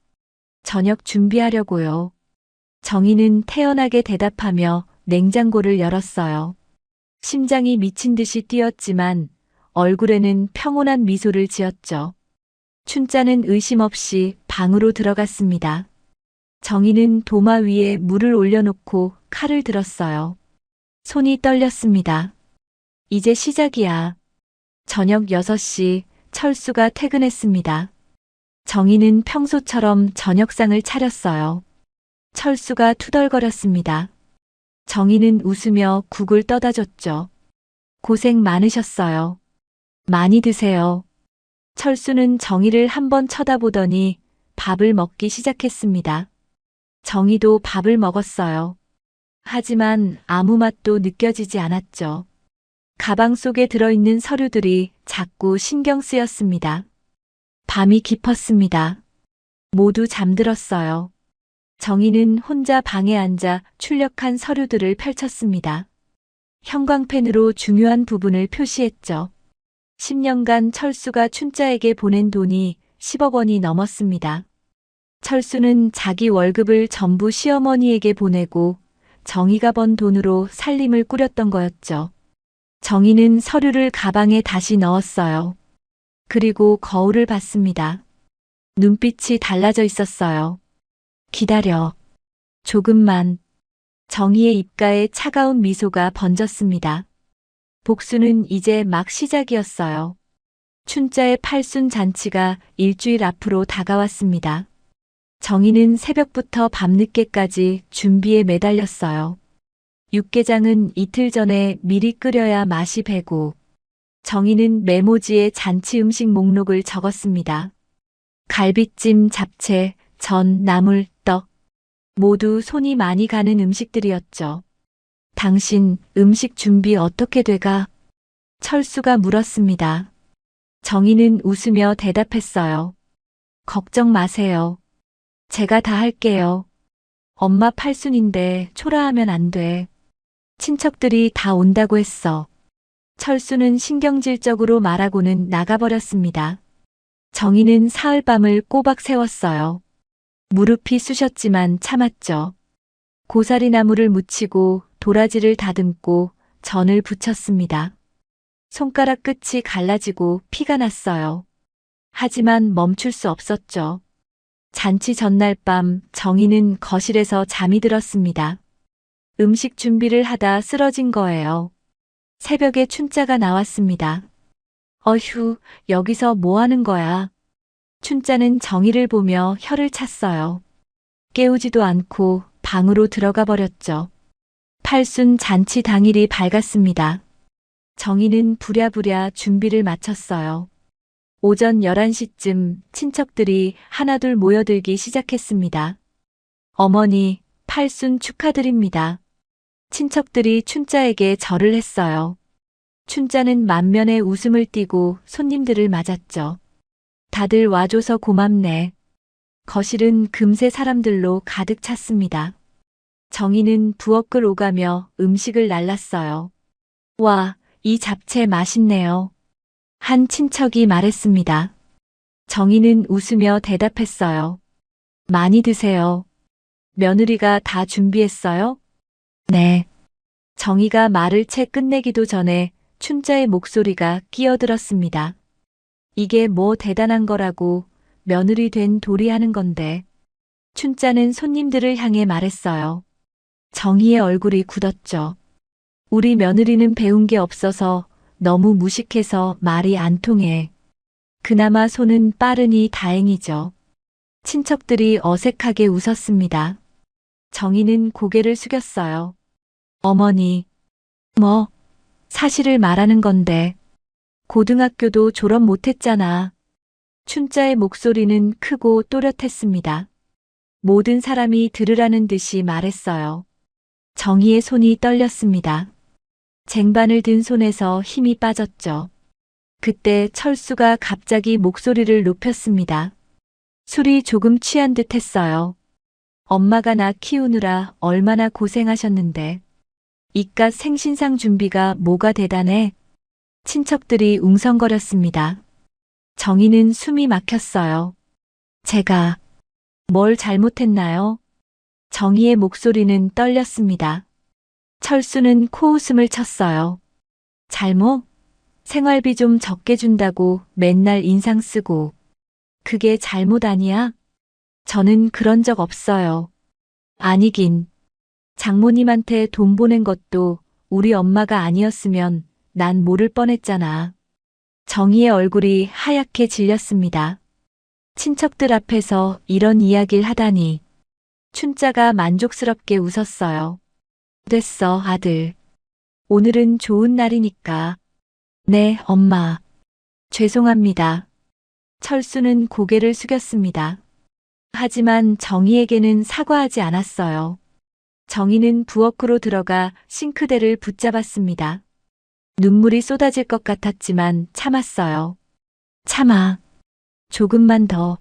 저녁 준비하려고요. 정희는 태연하게 대답하며 냉장고를 열었어요. 심장이 미친 듯이 뛰었지만 얼굴에는 평온한 미소를 지었죠. 춘자는 의심 없이 방으로 들어갔습니다. 정희는 도마 위에 물을 올려놓고 칼을 들었어요. 손이 떨렸습니다. 이제 시작이야. 저녁 6시 철수가 퇴근했습니다. 정희는 평소처럼 저녁상을 차렸어요. 철수가 투덜거렸습니다. 정희는 웃으며 국을 떠다 줬죠. 고생 많으셨어요. 많이 드세요. 철수는 정희를 한번 쳐다보더니 밥을 먹기 시작했습니다. 정희도 밥을 먹었어요. 하지만 아무 맛도 느껴지지 않았죠. 가방 속에 들어있는 서류들이 자꾸 신경 쓰였습니다. 밤이 깊었습니다. 모두 잠들었어요. 정희는 혼자 방에 앉아 출력한 서류들을 펼쳤습니다. 형광펜으로 중요한 부분을 표시했죠. 10년간 철수가 춘자에게 보낸 돈이 10억 원이 넘었습니다. 철수는 자기 월급을 전부 시어머니에게 보내고 정희가 번 돈으로 살림을 꾸렸던 거였죠. 정희는 서류를 가방에 다시 넣었어요. 그리고 거울을 봤습니다. 눈빛이 달라져 있었어요. 기다려. 조금만. 정희의 입가에 차가운 미소가 번졌습니다. 복수는 이제 막 시작이었어요. 춘자의 팔순 잔치가 일주일 앞으로 다가왔습니다. 정희는 새벽부터 밤늦게까지 준비에 매달렸어요. 육개장은 이틀 전에 미리 끓여야 맛이 배고, 정희는 메모지에 잔치 음식 목록을 적었습니다. 갈비찜, 잡채, 전, 나물, 떡. 모두 손이 많이 가는 음식들이었죠. 당신 음식 준비 어떻게 돼가? 철수가 물었습니다. 정희는 웃으며 대답했어요. 걱정 마세요. 제가 다 할게요. 엄마 팔순인데 초라하면 안 돼. 친척들이 다 온다고 했어. 철수는 신경질적으로 말하고는 나가버렸습니다. 정희는 사흘밤을 꼬박 세웠어요. 무릎이 쑤셨지만 참았죠. 고사리 나무를 묻히고 도라지를 다듬고 전을 부쳤습니다. 손가락 끝이 갈라지고 피가 났어요. 하지만 멈출 수 없었죠. 잔치 전날 밤 정희는 거실에서 잠이 들었습니다. 음식 준비를 하다 쓰러진 거예요. 새벽에 춘자가 나왔습니다. 어휴, 여기서 뭐 하는 거야? 춘자는 정희를 보며 혀를 찼어요. 깨우지도 않고 방으로 들어가 버렸죠. 팔순 잔치 당일이 밝았습니다. 정희는 부랴부랴 준비를 마쳤어요. 오전 11시쯤 친척들이 하나둘 모여들기 시작했습니다. 어머니, 팔순 축하드립니다. 친척들이 춘자에게 절을 했어요. 춘자는 만면에 웃음을 띠고 손님들을 맞았죠. 다들 와줘서 고맙네. 거실은 금세 사람들로 가득 찼습니다. 정희는 부엌을 오가며 음식을 날랐어요. 와, 이 잡채 맛있네요. 한 친척이 말했습니다. 정희는 웃으며 대답했어요. 많이 드세요. 며느리가 다 준비했어요? 네. 정희가 말을 채 끝내기도 전에 춘자의 목소리가 끼어들었습니다. 이게 뭐 대단한 거라고 며느리 된 돌이 하는 건데. 춘자는 손님들을 향해 말했어요. 정희의 얼굴이 굳었죠. 우리 며느리는 배운 게 없어서 너무 무식해서 말이 안 통해. 그나마 손은 빠르니 다행이죠. 친척들이 어색하게 웃었습니다. 정희는 고개를 숙였어요. 어머니, 뭐, 사실을 말하는 건데. 고등학교도 졸업 못했잖아. 춘자의 목소리는 크고 또렷했습니다. 모든 사람이 들으라는 듯이 말했어요. 정희의 손이 떨렸습니다. 쟁반을 든 손에서 힘이 빠졌죠. 그때 철수가 갑자기 목소리를 높였습니다. 술이 조금 취한 듯 했어요. 엄마가 나 키우느라 얼마나 고생하셨는데. 이깟 생신상 준비가 뭐가 대단해? 친척들이 웅성거렸습니다. 정희는 숨이 막혔어요. 제가 뭘 잘못했나요? 정희의 목소리는 떨렸습니다. 철수는 코웃음을 쳤어요. 잘못? 생활비 좀 적게 준다고 맨날 인상 쓰고. 그게 잘못 아니야? 저는 그런 적 없어요. 아니긴. 장모님한테 돈 보낸 것도 우리 엄마가 아니었으면 난 모를 뻔했잖아. 정희의 얼굴이 하얗게 질렸습니다. 친척들 앞에서 이런 이야기를 하다니. 춘자가 만족스럽게 웃었어요. 됐어, 아들. 오늘은 좋은 날이니까. 네, 엄마. 죄송합니다. 철수는 고개를 숙였습니다. 하지만 정희에게는 사과하지 않았어요. 정희는 부엌으로 들어가 싱크대를 붙잡았습니다. 눈물이 쏟아질 것 같았지만 참았어요. 참아. 조금만 더.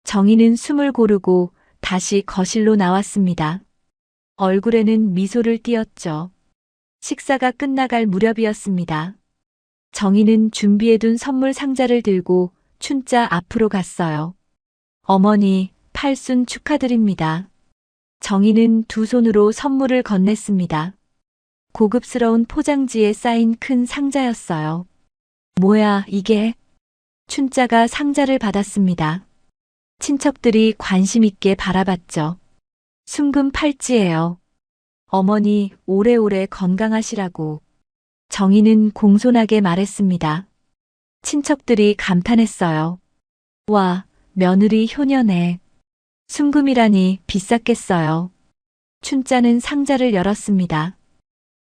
정희는 숨을 고르고 다시 거실로 나왔습니다. 얼굴에는 미소를 띄었죠. 식사가 끝나갈 무렵이었습니다. 정희는 준비해둔 선물 상자를 들고 춘자 앞으로 갔어요. 어머니, 팔순 축하드립니다. 정희는 두 손으로 선물을 건넸습니다. 고급스러운 포장지에 쌓인 큰 상자였어요. 뭐야, 이게? 춘자가 상자를 받았습니다. 친척들이 관심 있게 바라봤죠. 순금 팔찌예요. 어머니, 오래오래 건강하시라고. 정희는 공손하게 말했습니다. 친척들이 감탄했어요. 와, 며느리 효녀네. 순금이라니 비쌌겠어요. 춘자는 상자를 열었습니다.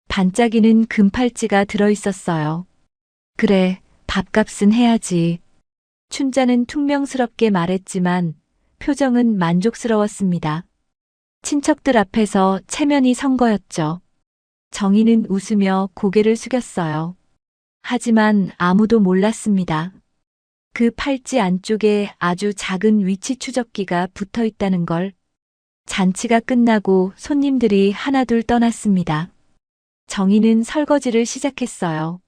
반짝이는 금팔찌가 들어있었어요. 그래, 밥값은 해야지. 춘자는 퉁명스럽게 말했지만 표정은 만족스러웠습니다. 친척들 앞에서 체면이 선 거였죠. 정희는 웃으며 고개를 숙였어요. 하지만 아무도 몰랐습니다. 그 팔찌 안쪽에 아주 작은 위치 추적기가 붙어 있다는 걸. 잔치가 끝나고 손님들이 하나둘 떠났습니다. 정희는 설거지를 시작했어요.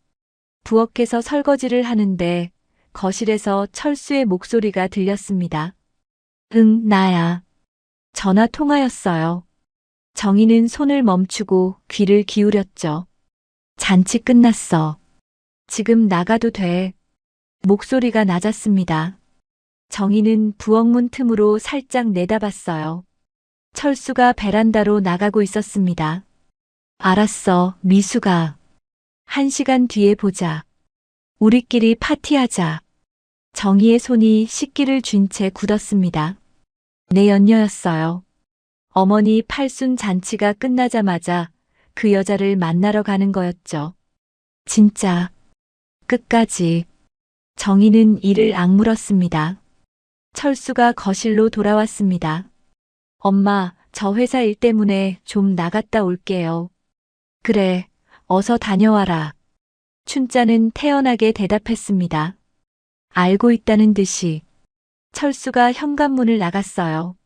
부엌에서 설거지를 하는데 거실에서 철수의 목소리가 들렸습니다. 응, 나야. 전화 통화였어요. 정희는 손을 멈추고 귀를 기울였죠. 잔치 끝났어. 지금 나가도 돼. 목소리가 낮았습니다. 정희는 부엌문 틈으로 살짝 내다봤어요. 철수가 베란다로 나가고 있었습니다. 알았어, 미수가. 1시간 뒤에 보자. 우리끼리 파티하자. 정희의 손이 식기를 쥔 채 굳었습니다. 내 연녀였어요. 어머니 팔순 잔치가 끝나자마자 그 여자를 만나러 가는 거였죠. 진짜. 끝까지. 정희는 이를 악물었습니다. 철수가 거실로 돌아왔습니다. 엄마, 저 회사 일 때문에 좀 나갔다 올게요. 그래, 어서 다녀와라. 춘자는 태연하게 대답했습니다. 알고 있다는 듯이. 철수가 현관문을 나갔어요.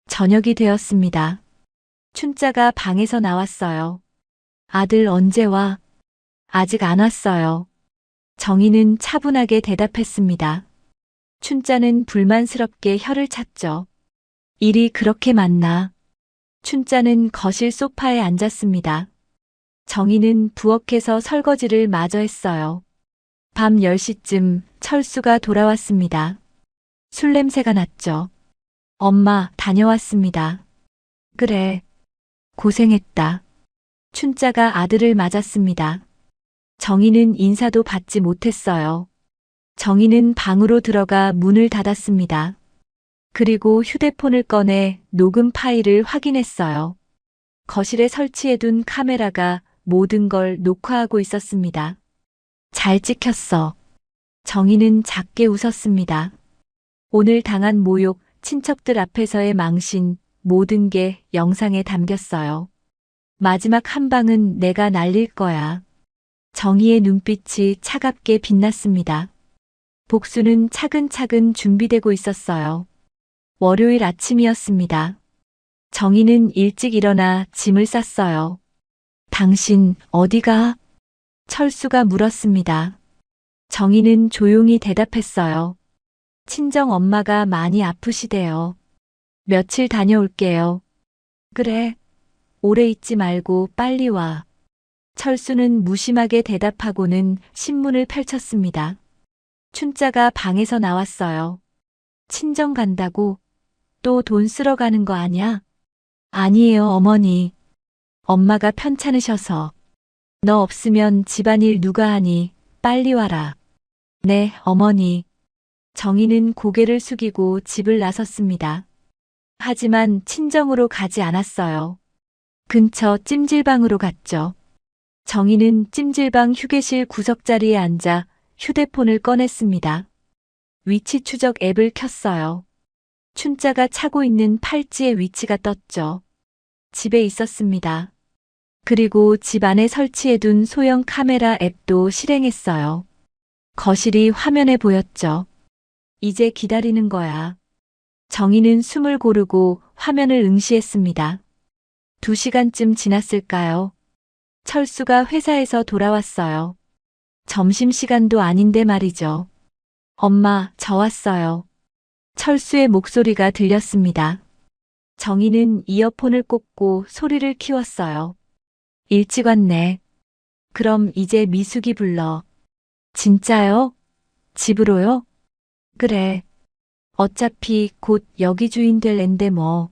저녁이 되었습니다. 춘자가 방에서 나왔어요. 아들 언제 와? 아직 안 왔어요. 정희는 차분하게 대답했습니다. 춘자는 불만스럽게 혀를 찼죠. 일이 그렇게 많나? 춘자는 거실 소파에 앉았습니다. 정희는 부엌에서 설거지를 마저 했어요. 밤 10시쯤 철수가 돌아왔습니다. 술 냄새가 났죠. 엄마, 다녀왔습니다. 그래. 고생했다. 춘자가 아들을 맞았습니다. 정희는 인사도 받지 못했어요. 정희는 방으로 들어가 문을 닫았습니다. 그리고 휴대폰을 꺼내 녹음 파일을 확인했어요. 거실에 설치해둔 카메라가 모든 걸 녹화하고 있었습니다. 잘 찍혔어. 정희는 작게 웃었습니다. 오늘 당한 모욕, 친척들 앞에서의 망신, 모든 게 영상에 담겼어요. 마지막 한 방은 내가 날릴 거야. 정희의 눈빛이 차갑게 빛났습니다. 복수는 차근차근 준비되고 있었어요. 월요일 아침이었습니다. 정희는 일찍 일어나 짐을 쌌어요. 당신 어디가? 철수가 물었습니다. 정희는 조용히 대답했어요. 친정 엄마가 많이 아프시대요. 며칠 다녀올게요. 그래. 오래 있지 말고 빨리 와. 철수는 무심하게 대답하고는 신문을 펼쳤습니다. 춘자가 방에서 나왔어요. 친정 간다고? 또 돈 쓰러 가는 거 아냐? 아니에요, 어머니. 엄마가 편찮으셔서. 너 없으면 집안일 누가 하니? 빨리 와라. 네, 어머니. 정희는 고개를 숙이고 집을 나섰습니다. 하지만 친정으로 가지 않았어요. 근처 찜질방으로 갔죠. 정희는 찜질방 휴게실 구석자리에 앉아 휴대폰을 꺼냈습니다. 위치 추적 앱을 켰어요. 춘자가 차고 있는 팔찌의 위치가 떴죠. 집에 있었습니다. 그리고 집 안에 설치해둔 소형 카메라 앱도 실행했어요. 거실이 화면에 보였죠. 이제 기다리는 거야. 정희는 숨을 고르고 화면을 응시했습니다. 2시간쯤 지났을까요? 철수가 회사에서 돌아왔어요. 점심시간도 아닌데 말이죠. 엄마, 저 왔어요. 철수의 목소리가 들렸습니다. 정희는 이어폰을 꽂고 소리를 키웠어요. 일찍 왔네. 그럼 이제 미숙이 불러. 진짜요? 집으로요? 그래. 어차피 곧 여기 주인 될 앤데 뭐.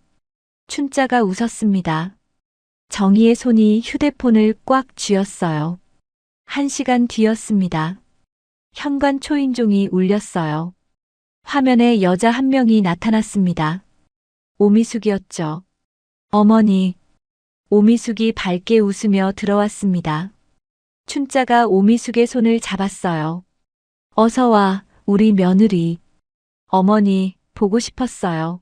춘자가 웃었습니다. 정희의 손이 휴대폰을 꽉 쥐었어요. 1시간 뒤였습니다. 현관 초인종이 울렸어요. 화면에 여자 한 명이 나타났습니다. 오미숙이었죠. 어머니. 오미숙이 밝게 웃으며 들어왔습니다. 춘자가 오미숙의 손을 잡았어요. 어서 와, 우리 며느리. 어머니, 보고 싶었어요.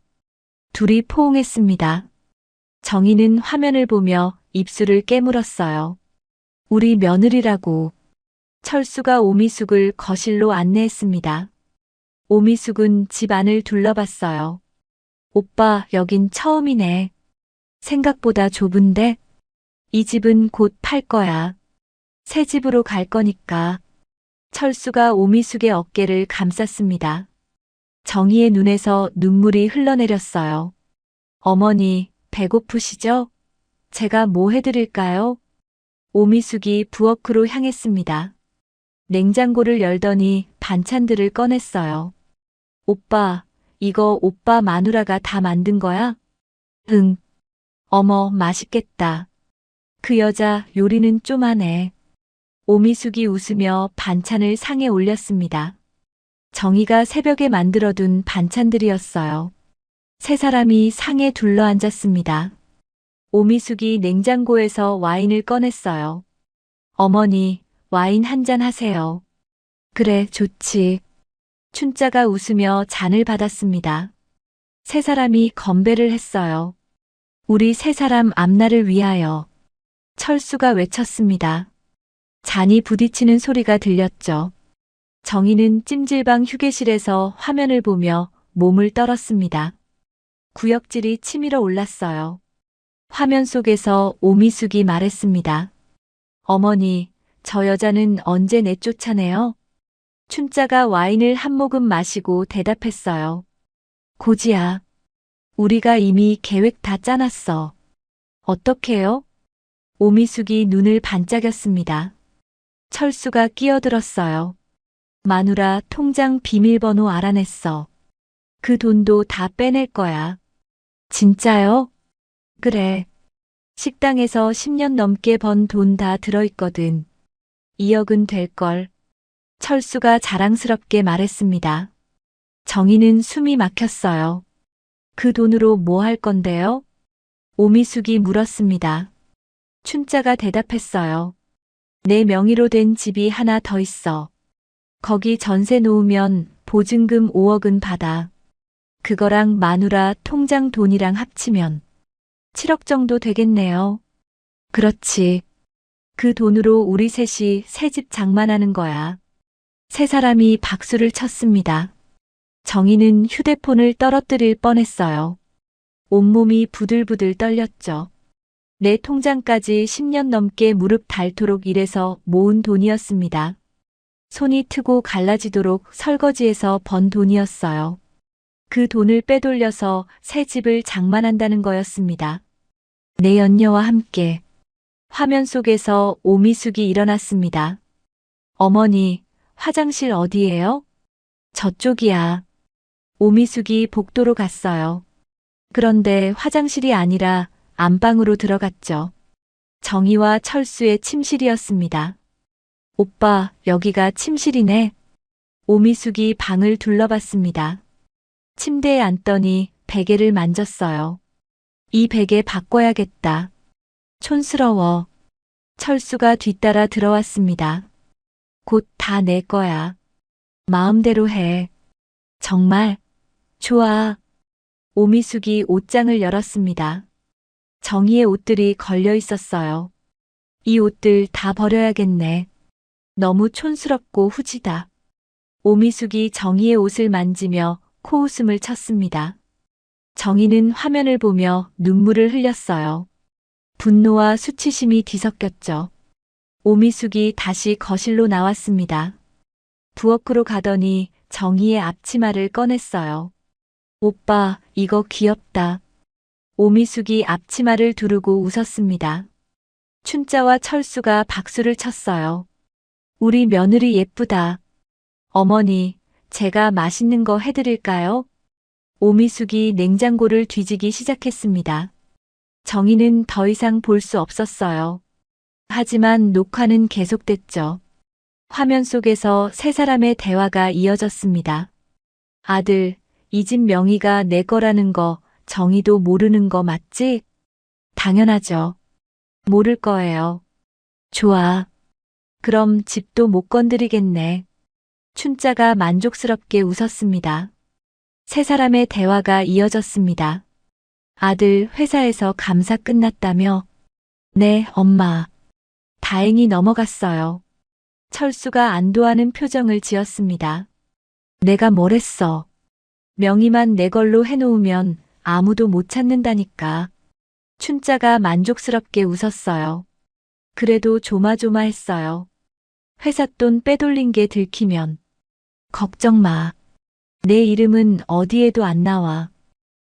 둘이 포옹했습니다. 정희는 화면을 보며 입술을 깨물었어요. 우리 며느리라고. 철수가 오미숙을 거실로 안내했습니다. 오미숙은 집 안을 둘러봤어요. 오빠, 여긴 처음이네. 생각보다 좁은데? 이 집은 곧 팔 거야. 새 집으로 갈 거니까. 철수가 오미숙의 어깨를 감쌌습니다. 정희의 눈에서 눈물이 흘러내렸어요. 어머니, 배고프시죠? 제가 뭐 해드릴까요? 오미숙이 부엌으로 향했습니다. 냉장고를 열더니 반찬들을 꺼냈어요. 오빠, 이거 오빠 마누라가 다 만든 거야? 응. 어머, 맛있겠다. 그 여자 요리는 좀 하네. 오미숙이 웃으며 반찬을 상에 올렸습니다. 정희가 새벽에 만들어둔 반찬들이었어요. 세 사람이 상에 둘러앉았습니다. 오미숙이 냉장고에서 와인을 꺼냈어요. 어머니, 와인 한 잔 하세요. 그래, 좋지. 춘자가 웃으며 잔을 받았습니다. 세 사람이 건배를 했어요. 우리 세 사람 앞날을 위하여. 철수가 외쳤습니다. 잔이 부딪히는 소리가 들렸죠. 정희는 찜질방 휴게실에서 화면을 보며 몸을 떨었습니다. 구역질이 치밀어 올랐어요. 화면 속에서 오미숙이 말했습니다. 어머니, 저 여자는 언제 내쫓아내요? 춘자가 와인을 한 모금 마시고 대답했어요. 고지야, 우리가 이미 계획 다 짜놨어. 어떻게요? 오미숙이 눈을 반짝였습니다. 철수가 끼어들었어요. 마누라 통장 비밀번호 알아냈어. 그 돈도 다 빼낼 거야. 진짜요? 그래. 식당에서 10년 넘게 번 돈 다 들어있거든. 2억은 될걸. 철수가 자랑스럽게 말했습니다. 정희는 숨이 막혔어요. 그 돈으로 뭐 할 건데요? 오미숙이 물었습니다. 춘자가 대답했어요. 내 명의로 된 집이 하나 더 있어. 거기 전세 놓으면 보증금 5억은 받아. 그거랑 마누라 통장 돈이랑 합치면 7억 정도 되겠네요. 그렇지. 그 돈으로 우리 셋이 새 집 장만하는 거야. 세 사람이 박수를 쳤습니다. 정희는 휴대폰을 떨어뜨릴 뻔했어요. 온몸이 부들부들 떨렸죠. 내 통장까지 10년 넘게 무릎 닳도록 일해서 모은 돈이었습니다. 손이 트고 갈라지도록 설거지해서 번 돈이었어요. 그 돈을 빼돌려서 새 집을 장만한다는 거였습니다. 내 연녀와 함께. 화면 속에서 오미숙이 일어났습니다. 어머니, 화장실 어디예요? 저쪽이야. 오미숙이 복도로 갔어요. 그런데 화장실이 아니라 안방으로 들어갔죠. 정희와 철수의 침실이었습니다. 오빠, 여기가 침실이네. 오미숙이 방을 둘러봤습니다. 침대에 앉더니 베개를 만졌어요. 이 베개 바꿔야겠다. 촌스러워. 철수가 뒤따라 들어왔습니다. 곧 다 내 거야. 마음대로 해. 정말? 좋아. 오미숙이 옷장을 열었습니다. 정희의 옷들이 걸려 있었어요. 이 옷들 다 버려야겠네. 너무 촌스럽고 후지다. 오미숙이 정희의 옷을 만지며 코웃음을 쳤습니다. 정희는 화면을 보며 눈물을 흘렸어요. 분노와 수치심이 뒤섞였죠. 오미숙이 다시 거실로 나왔습니다. 부엌으로 가더니 정희의 앞치마를 꺼냈어요. 오빠, 이거 귀엽다. 오미숙이 앞치마를 두르고 웃었습니다. 춘자와 철수가 박수를 쳤어요. 우리 며느리 예쁘다. 어머니, 제가 맛있는 거 해드릴까요? 오미숙이 냉장고를 뒤지기 시작했습니다. 정희는 더 이상 볼 수 없었어요. 하지만 녹화는 계속됐죠. 화면 속에서 세 사람의 대화가 이어졌습니다. 아들, 이 집 명의가 내 거라는 거 정희도 모르는 거 맞지? 당연하죠. 모를 거예요. 좋아. 그럼 집도 못 건드리겠네. 춘자가 만족스럽게 웃었습니다. 세 사람의 대화가 이어졌습니다. 아들, 회사에서 감사 끝났다며? 네, 엄마. 다행히 넘어갔어요. 철수가 안도하는 표정을 지었습니다. 내가 뭘 했어? 명의만 내 걸로 해놓으면 아무도 못 찾는다니까. 춘자가 만족스럽게 웃었어요. 그래도 조마조마했어요. 회사 돈 빼돌린 게 들키면. 걱정 마. 내 이름은 어디에도 안 나와.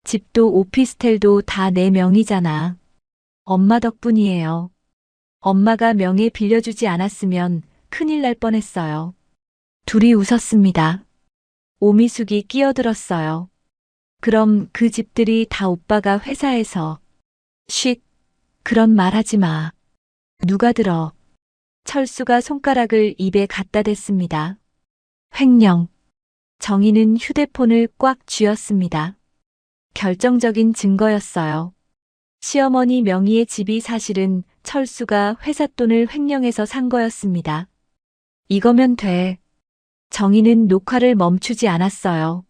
집도 오피스텔도 다 내 명의잖아. 엄마 덕분이에요. 엄마가 명예 빌려주지 않았으면 큰일 날 뻔했어요. 둘이 웃었습니다. 오미숙이 끼어들었어요. 그럼 그 집들이 다 오빠가 회사에서. 쉿, 그런 말 하지 마. 누가 들어. 철수가 손가락을 입에 갖다 댔습니다. 횡령. 정희는 휴대폰을 꽉 쥐었습니다. 결정적인 증거였어요. 시어머니 명의의 집이 사실은 철수가 회사 돈을 횡령해서 산 거였습니다. 이거면 돼. 정희는 녹화를 멈추지 않았어요.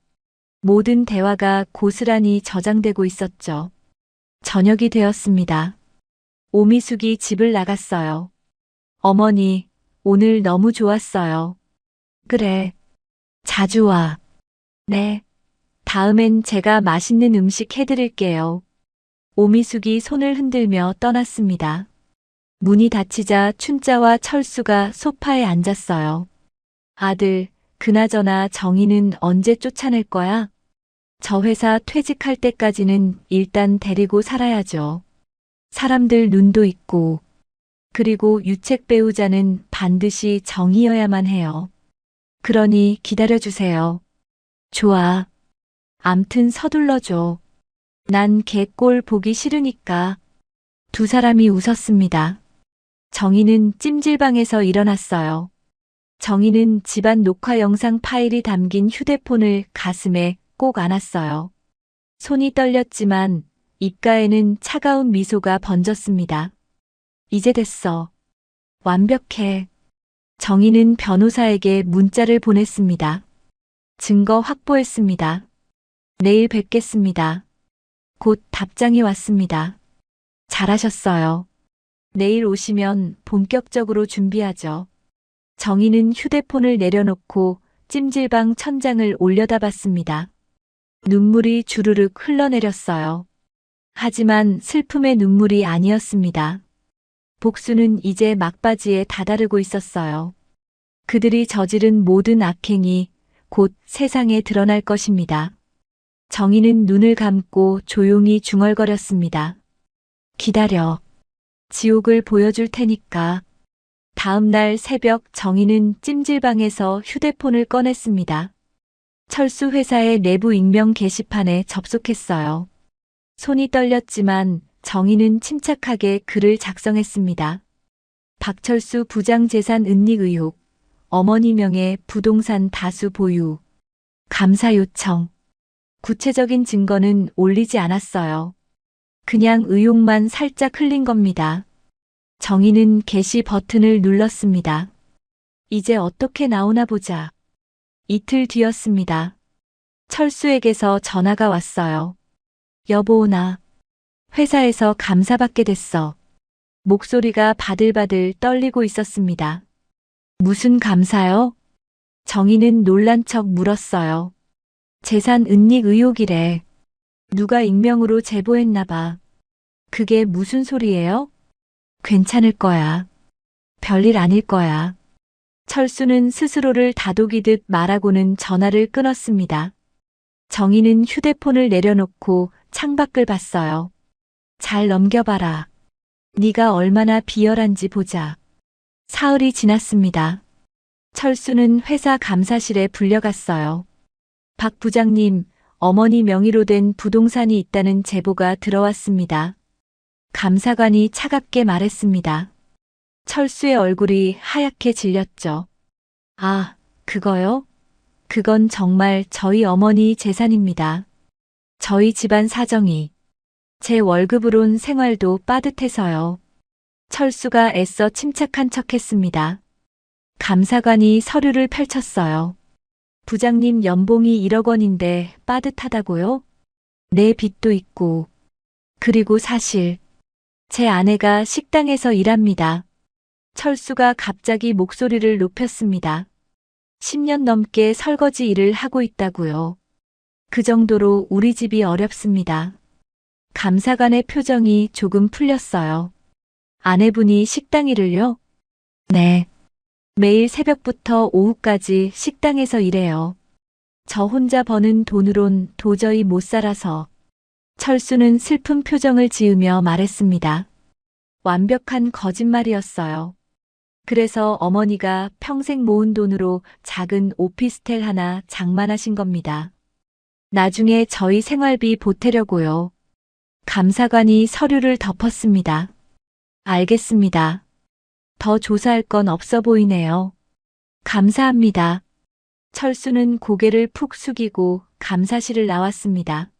모든 대화가 고스란히 저장되고 있었죠. 저녁이 되었습니다. 오미숙이 집을 나갔어요. 어머니, 오늘 너무 좋았어요. 그래. 자주 와. 네. 다음엔 제가 맛있는 음식 해드릴게요. 오미숙이 손을 흔들며 떠났습니다. 문이 닫히자 춘자와 철수가 소파에 앉았어요. 아들, 그나저나 정희는 언제 쫓아낼 거야? 저 회사 퇴직할 때까지는 일단 데리고 살아야죠. 사람들 눈도 있고. 그리고 유책 배우자는 반드시 정희여야만 해요. 그러니 기다려주세요. 좋아. 암튼 서둘러줘. 난 걔 꼴 보기 싫으니까. 두 사람이 웃었습니다. 정희는 찜질방에서 일어났어요. 정희는 집안 녹화 영상 파일이 담긴 휴대폰을 가슴에 꼭 안았어요. 손이 떨렸지만 입가에는 차가운 미소가 번졌습니다. 이제 됐어. 완벽해. 정희는 변호사에게 문자를 보냈습니다. 증거 확보했습니다. 내일 뵙겠습니다. 곧 답장이 왔습니다. 잘하셨어요. 내일 오시면 본격적으로 준비하죠. 정희는 휴대폰을 내려놓고 찜질방 천장을 올려다봤습니다. 눈물이 주르륵 흘러내렸어요. 하지만 슬픔의 눈물이 아니었습니다. 복수는 이제 막바지에 다다르고 있었어요. 그들이 저지른 모든 악행이 곧 세상에 드러날 것입니다. 정희는 눈을 감고 조용히 중얼거렸습니다. 기다려. 지옥을 보여줄 테니까. 다음 날 새벽 정희는 찜질방에서 휴대폰을 꺼냈습니다. 철수 회사의 내부 익명 게시판에 접속했어요. 손이 떨렸지만 정희는 침착하게 글을 작성했습니다. 박철수 부장 재산 은닉 의혹, 어머니 명의 부동산 다수 보유, 감사 요청. 구체적인 증거는 올리지 않았어요. 그냥 의혹만 살짝 흘린 겁니다. 정희는 게시 버튼을 눌렀습니다. 이제 어떻게 나오나 보자. 이틀 뒤였습니다. 철수에게서 전화가 왔어요. 여보, 나 회사에서 감사받게 됐어. 목소리가 바들바들 떨리고 있었습니다. 무슨 감사요? 정희는 놀란 척 물었어요. 재산 은닉 의혹이래. 누가 익명으로 제보했나 봐. 그게 무슨 소리예요? 괜찮을 거야. 별일 아닐 거야. 철수는 스스로를 다독이듯 말하고는 전화를 끊었습니다. 정희는 휴대폰을 내려놓고 창밖을 봤어요. 잘 넘겨봐라. 네가 얼마나 비열한지 보자. 사흘이 지났습니다. 철수는 회사 감사실에 불려갔어요. 박 부장님, 어머니 명의로 된 부동산이 있다는 제보가 들어왔습니다. 감사관이 차갑게 말했습니다. 철수의 얼굴이 하얗게 질렸죠. 아, 그거요? 그건 정말 저희 어머니 재산입니다. 저희 집안 사정이. 제 월급으론 생활도 빠듯해서요. 철수가 애써 침착한 척했습니다. 감사관이 서류를 펼쳤어요. 부장님 연봉이 1억 원인데 빠듯하다고요? 내 빚도 있고. 그리고 사실 제 아내가 식당에서 일합니다. 철수가 갑자기 목소리를 높였습니다. 10년 넘게 설거지 일을 하고 있다고요. 그 정도로 우리 집이 어렵습니다. 감사관의 표정이 조금 풀렸어요. 아내분이 식당 일을요? 네. 매일 새벽부터 오후까지 식당에서 일해요. 저 혼자 버는 돈으론 도저히 못 살아서. 철수는 슬픈 표정을 지으며 말했습니다. 완벽한 거짓말이었어요. 그래서 어머니가 평생 모은 돈으로 작은 오피스텔 하나 장만하신 겁니다. 나중에 저희 생활비 보태려고요. 감사관이 서류를 덮었습니다. 알겠습니다. 더 조사할 건 없어 보이네요. 감사합니다. 철수는 고개를 푹 숙이고 감사실을 나왔습니다.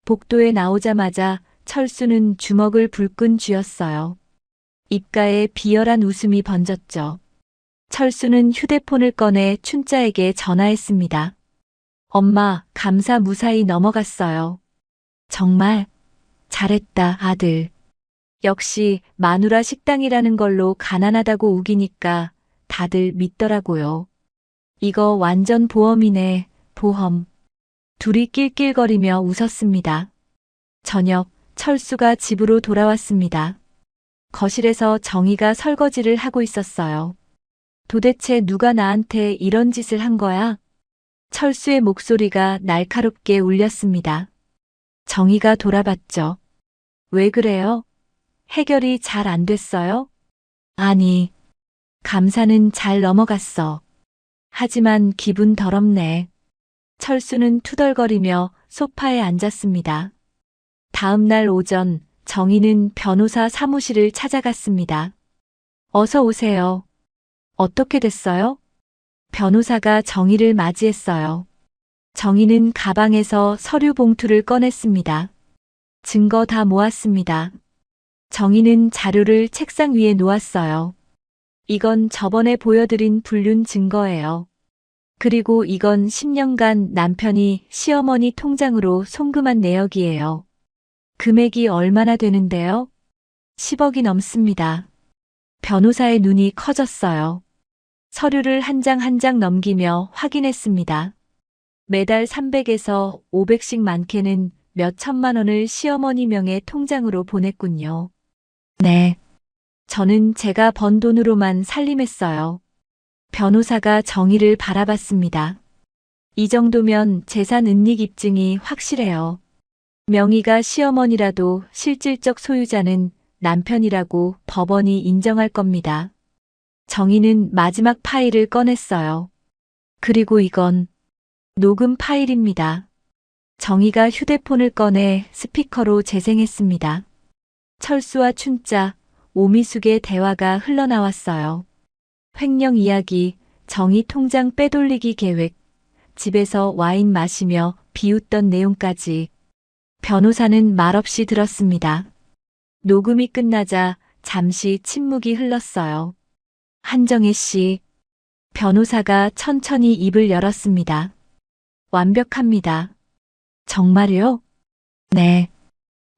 복도에 나오자마자 철수는 주먹을 불끈 쥐었어요. 입가에 비열한 웃음이 번졌죠. 철수는 휴대폰을 꺼내 춘자에게 전화했습니다. 엄마, 감사 무사히 넘어갔어요. 정말 잘했다, 아들. 역시 마누라 식당이라는 걸로 가난하다고 우기니까 다들 믿더라고요. 이거 완전 보험이네, 보험. 둘이 낄낄거리며 웃었습니다. 저녁, 철수가 집으로 돌아왔습니다. 거실에서 정희가 설거지를 하고 있었어요. 도대체 누가 나한테 이런 짓을 한 거야? 철수의 목소리가 날카롭게 울렸습니다. 정희가 돌아봤죠. 왜 그래요? 해결이 잘 안 됐어요? 아니, 감사는 잘 넘어갔어. 하지만 기분 더럽네. 철수는 투덜거리며 소파에 앉았습니다. 다음 날 오전, 정희는 변호사 사무실을 찾아갔습니다. 어서 오세요. 어떻게 됐어요? 변호사가 정희를 맞이했어요. 정희는 가방에서 서류 봉투를 꺼냈습니다. 증거 다 모았습니다. 정희는 자료를 책상 위에 놓았어요. 이건 저번에 보여드린 불륜 증거예요. 그리고 이건 10년간 남편이 시어머니 통장으로 송금한 내역이에요. 금액이 얼마나 되는데요? 10억이 넘습니다. 변호사의 눈이 커졌어요. 서류를 한 장 한 장 넘기며 확인했습니다. 매달 300에서 500씩 많게는 몇 천만 원을 시어머니 명의 통장으로 보냈군요. 네. 저는 제가 번 돈으로만 살림했어요. 변호사가 정의를 바라봤습니다. 이 정도면 재산 은닉 입증이 확실해요. 명의가 시어머니라도 실질적 소유자는 남편이라고 법원이 인정할 겁니다. 정희는 마지막 파일을 꺼냈어요. 그리고 이건 녹음 파일입니다. 정희가 휴대폰을 꺼내 스피커로 재생했습니다. 철수와 춘자, 오미숙의 대화가 흘러나왔어요. 횡령 이야기, 정희 통장 빼돌리기 계획, 집에서 와인 마시며 비웃던 내용까지. 변호사는 말없이 들었습니다. 녹음이 끝나자 잠시 침묵이 흘렀어요. 한정혜 씨, 변호사가 천천히 입을 열었습니다. 완벽합니다. 정말요? 네.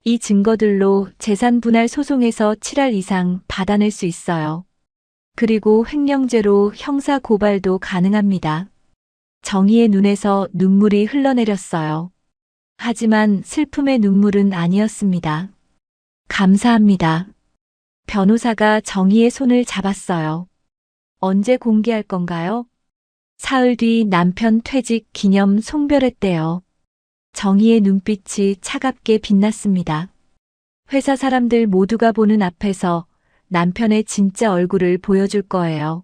이 증거들로 재산 분할 소송에서 7할 이상 받아낼 수 있어요. 그리고 횡령죄로 형사 고발도 가능합니다. 정희의 눈에서 눈물이 흘러내렸어요. 하지만 슬픔의 눈물은 아니었습니다. 감사합니다. 변호사가 정희의 손을 잡았어요. 언제 공개할 건가요? 사흘 뒤 남편 퇴직 기념 송별회 때요. 정희의 눈빛이 차갑게 빛났습니다. 회사 사람들 모두가 보는 앞에서 남편의 진짜 얼굴을 보여줄 거예요.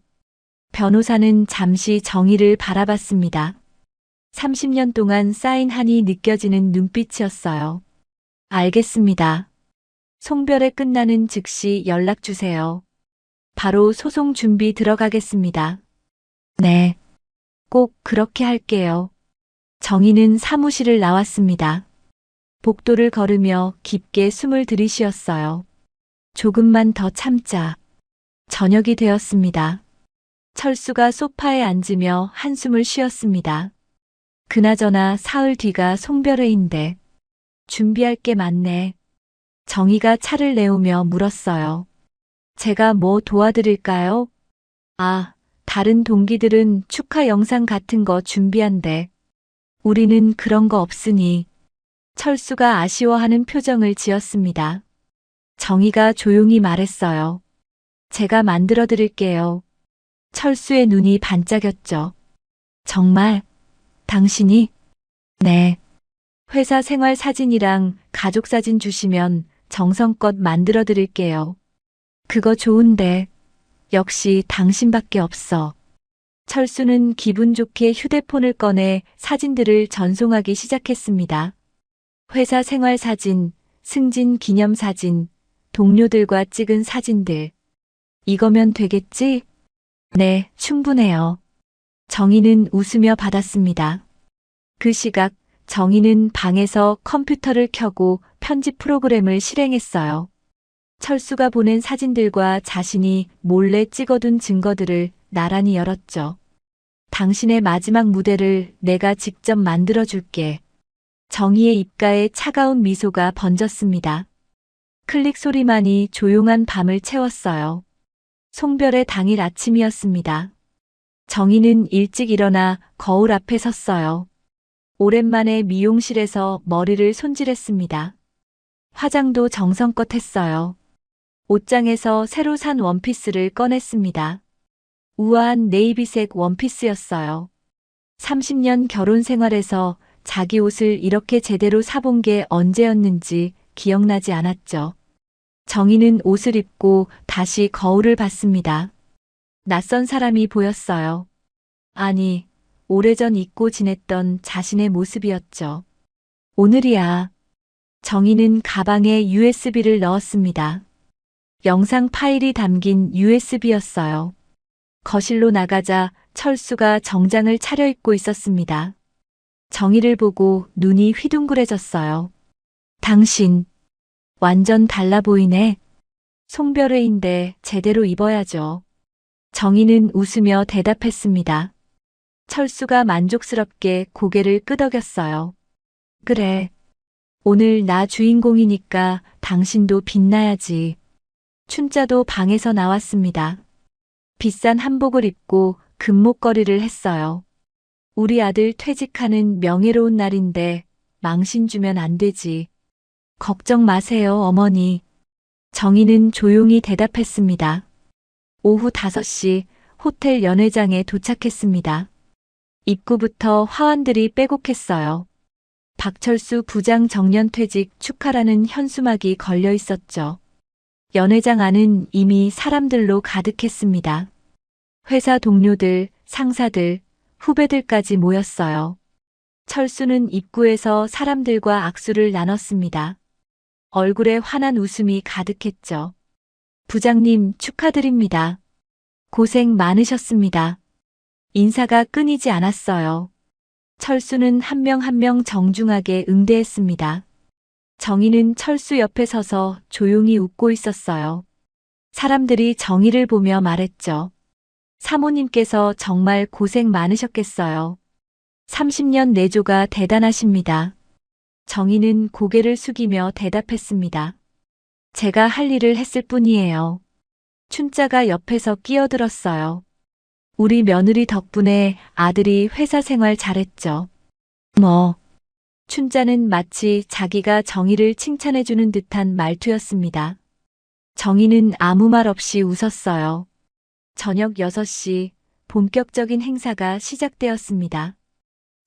변호사는 잠시 정희를 바라봤습니다. 30년 동안 쌓인 한이 느껴지는 눈빛이었어요. 알겠습니다. 송별회 끝나는 즉시 연락 주세요. 바로 소송 준비 들어가겠습니다. 네. 꼭 그렇게 할게요. 정희는 사무실을 나왔습니다. 복도를 걸으며 깊게 숨을 들이쉬었어요. 조금만 더 참자. 저녁이 되었습니다. 철수가 소파에 앉으며 한숨을 쉬었습니다. 그나저나 사흘 뒤가 송별회인데 준비할 게 많네. 정희가 차를 내오며 물었어요. 제가 뭐 도와드릴까요? 아, 다른 동기들은 축하 영상 같은 거 준비한대. 우리는 그런 거 없으니. 철수가 아쉬워하는 표정을 지었습니다. 정희가 조용히 말했어요. 제가 만들어 드릴게요. 철수의 눈이 반짝였죠. 정말? 당신이? 네. 회사 생활 사진이랑 가족 사진 주시면 정성껏 만들어 드릴게요. 그거 좋은데. 역시 당신밖에 없어. 철수는 기분 좋게 휴대폰을 꺼내 사진들을 전송하기 시작했습니다. 회사 생활 사진, 승진 기념 사진, 동료들과 찍은 사진들. 이거면 되겠지? 네, 충분해요. 정희는 웃으며 받았습니다. 그 시각 정희는 방에서 컴퓨터를 켜고 편집 프로그램을 실행했어요. 철수가 보낸 사진들과 자신이 몰래 찍어둔 증거들을 나란히 열었죠. 당신의 마지막 무대를 내가 직접 만들어줄게. 정희의 입가에 차가운 미소가 번졌습니다. 클릭 소리만이 조용한 밤을 채웠어요. 송별회 당일 아침이었습니다. 정희는 일찍 일어나 거울 앞에 섰어요. 오랜만에 미용실에서 머리를 손질했습니다. 화장도 정성껏 했어요. 옷장에서 새로 산 원피스를 꺼냈습니다. 우아한 네이비색 원피스였어요. 30년 결혼 생활에서 자기 옷을 이렇게 제대로 사본 게 언제였는지 기억나지 않았죠. 정희는 옷을 입고 다시 거울을 봤습니다. 낯선 사람이 보였어요. 아니, 오래전 잊고 지냈던 자신의 모습이었죠. 오늘이야. 정희는 가방에 USB를 넣었습니다. 영상 파일이 담긴 USB였어요. 거실로 나가자 철수가 정장을 차려입고 있었습니다. 정희를 보고 눈이 휘둥그레졌어요. 당신, 완전 달라 보이네. 송별회인데 제대로 입어야죠. 정희는 웃으며 대답했습니다. 철수가 만족스럽게 고개를 끄덕였어요. 그래. 오늘 나 주인공이니까 당신도 빛나야지. 춘자도 방에서 나왔습니다. 비싼 한복을 입고 금목걸이를 했어요. 우리 아들 퇴직하는 명예로운 날인데 망신 주면 안 되지. 걱정 마세요, 어머니. 정희는 조용히 대답했습니다. 오후 5시 호텔 연회장에 도착했습니다. 입구부터 화환들이 빼곡했어요. 박철수 부장 정년퇴직 축하라는 현수막이 걸려 있었죠. 연회장 안은 이미 사람들로 가득했습니다. 회사 동료들, 상사들, 후배들까지 모였어요. 철수는 입구에서 사람들과 악수를 나눴습니다. 얼굴에 환한 웃음이 가득했죠. 부장님 축하드립니다. 고생 많으셨습니다. 인사가 끊이지 않았어요. 철수는 한 명 한 명 정중하게 응대했습니다. 정희는 철수 옆에 서서 조용히 웃고 있었어요. 사람들이 정희를 보며 말했죠. 사모님께서 정말 고생 많으셨겠어요. 30년 내조가 대단하십니다. 정희는 고개를 숙이며 대답했습니다. 제가 할 일을 했을 뿐이에요. 춘자가 옆에서 끼어들었어요. 우리 며느리 덕분에 아들이 회사 생활 잘했죠. 뭐, 춘자는 마치 자기가 정희를 칭찬해주는 듯한 말투였습니다. 정희는 아무 말 없이 웃었어요. 저녁 6시 본격적인 행사가 시작되었습니다.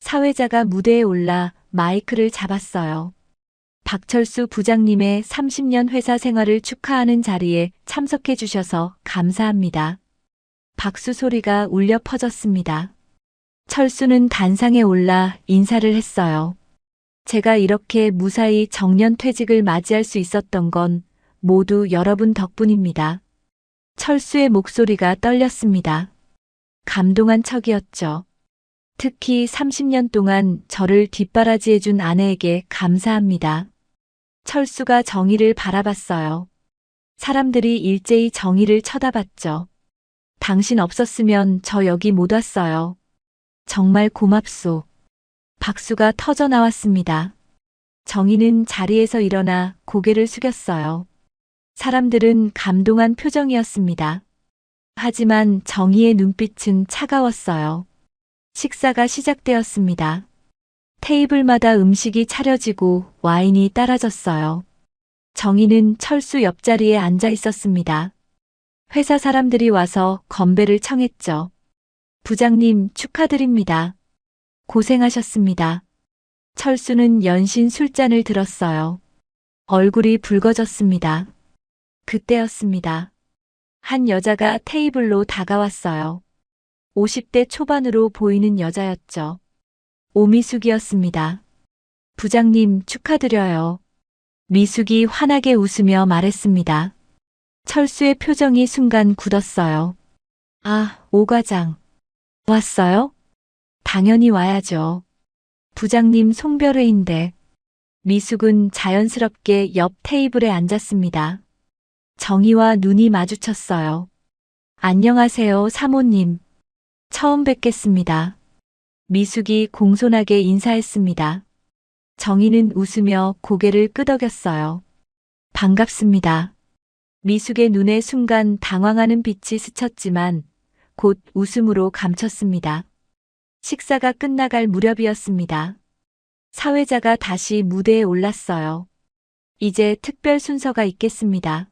사회자가 무대에 올라 마이크를 잡았어요. 박철수 부장님의 30년 회사 생활을 축하하는 자리에 참석해 주셔서 감사합니다. 박수 소리가 울려 퍼졌습니다. 철수는 단상에 올라 인사를 했어요. 제가 이렇게 무사히 정년 퇴직을 맞이할 수 있었던 건 모두 여러분 덕분입니다. 철수의 목소리가 떨렸습니다. 감동한 척이었죠. 특히 30년 동안 저를 뒷바라지해준 아내에게 감사합니다. 철수가 정희를 바라봤어요. 사람들이 일제히 정희를 쳐다봤죠. 당신 없었으면 저 여기 못 왔어요. 정말 고맙소. 박수가 터져 나왔습니다. 정희는 자리에서 일어나 고개를 숙였어요. 사람들은 감동한 표정이었습니다. 하지만 정희의 눈빛은 차가웠어요. 식사가 시작되었습니다. 테이블마다 음식이 차려지고 와인이 따라졌어요. 정희는 철수 옆자리에 앉아 있었습니다. 회사 사람들이 와서 건배를 청했죠. 부장님 축하드립니다. 고생하셨습니다. 철수는 연신 술잔을 들었어요. 얼굴이 붉어졌습니다. 그때였습니다. 한 여자가 테이블로 다가왔어요. 50대 초반으로 보이는 여자였죠. 오미숙이었습니다. 부장님 축하드려요. 미숙이 환하게 웃으며 말했습니다. 철수의 표정이 순간 굳었어요. 아, 오 과장. 왔어요? 당연히 와야죠. 부장님 송별회인데. 미숙은 자연스럽게 옆 테이블에 앉았습니다. 정희와 눈이 마주쳤어요. 안녕하세요, 사모님. 처음 뵙겠습니다. 미숙이 공손하게 인사했습니다. 정희는 웃으며 고개를 끄덕였어요. 반갑습니다. 미숙의 눈에 순간 당황하는 빛이 스쳤지만 곧 웃음으로 감췄습니다. 식사가 끝나갈 무렵이었습니다. 사회자가 다시 무대에 올랐어요. 이제 특별 순서가 있겠습니다.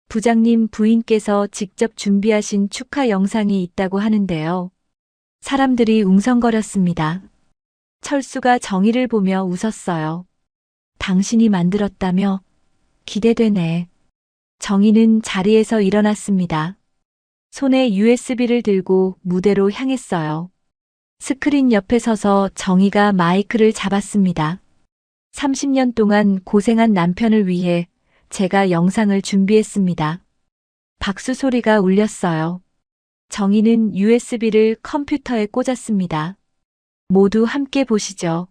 부장님 부인께서 직접 준비하신 축하 영상이 있다고 하는데요. 사람들이 웅성거렸습니다. 철수가 정희를 보며 웃었어요. 당신이 만들었다며? 기대되네. 정희는 자리에서 일어났습니다. 손에 USB를 들고 무대로 향했어요. 스크린 옆에 서서 정희가 마이크를 잡았습니다. 30년 동안 고생한 남편을 위해 제가 영상을 준비했습니다. 박수 소리가 울렸어요. 정희는 USB를 컴퓨터에 꽂았습니다. 모두 함께 보시죠.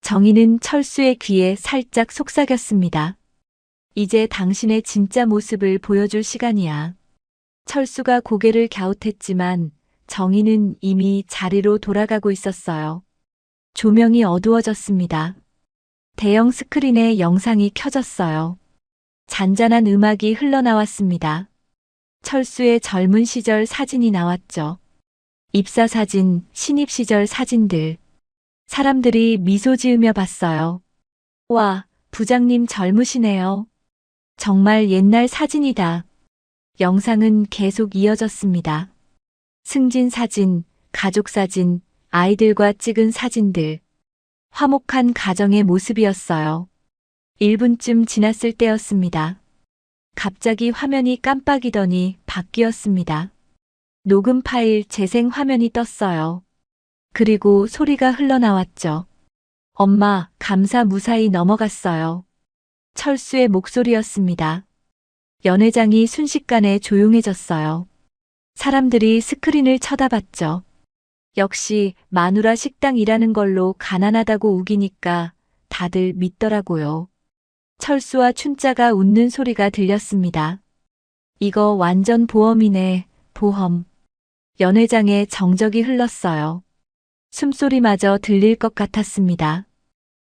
정희는 철수의 귀에 살짝 속삭였습니다. 이제 당신의 진짜 모습을 보여줄 시간이야. 철수가 고개를 갸웃했지만 정희는 이미 자리로 돌아가고 있었어요. 조명이 어두워졌습니다. 대형 스크린에 영상이 켜졌어요. 잔잔한 음악이 흘러나왔습니다. 철수의 젊은 시절 사진이 나왔죠. 입사 사진, 신입 시절 사진들. 사람들이 미소 지으며 봤어요. 와, 부장님 젊으시네요. 정말 옛날 사진이다. 영상은 계속 이어졌습니다. 승진 사진, 가족 사진, 아이들과 찍은 사진들. 화목한 가정의 모습이었어요. 1분쯤 지났을 때였습니다. 갑자기 화면이 깜빡이더니 바뀌었습니다. 녹음 파일 재생 화면이 떴어요. 그리고 소리가 흘러나왔죠. 엄마, 감사 무사히 넘어갔어요. 철수의 목소리였습니다. 연회장이 순식간에 조용해졌어요. 사람들이 스크린을 쳐다봤죠. 역시 마누라 식당 일하는 걸로 가난하다고 우기니까 다들 믿더라고요. 철수와 춘자가 웃는 소리가 들렸습니다. 이거 완전 보험이네, 보험. 연회장에 정적이 흘렀어요. 숨소리마저 들릴 것 같았습니다.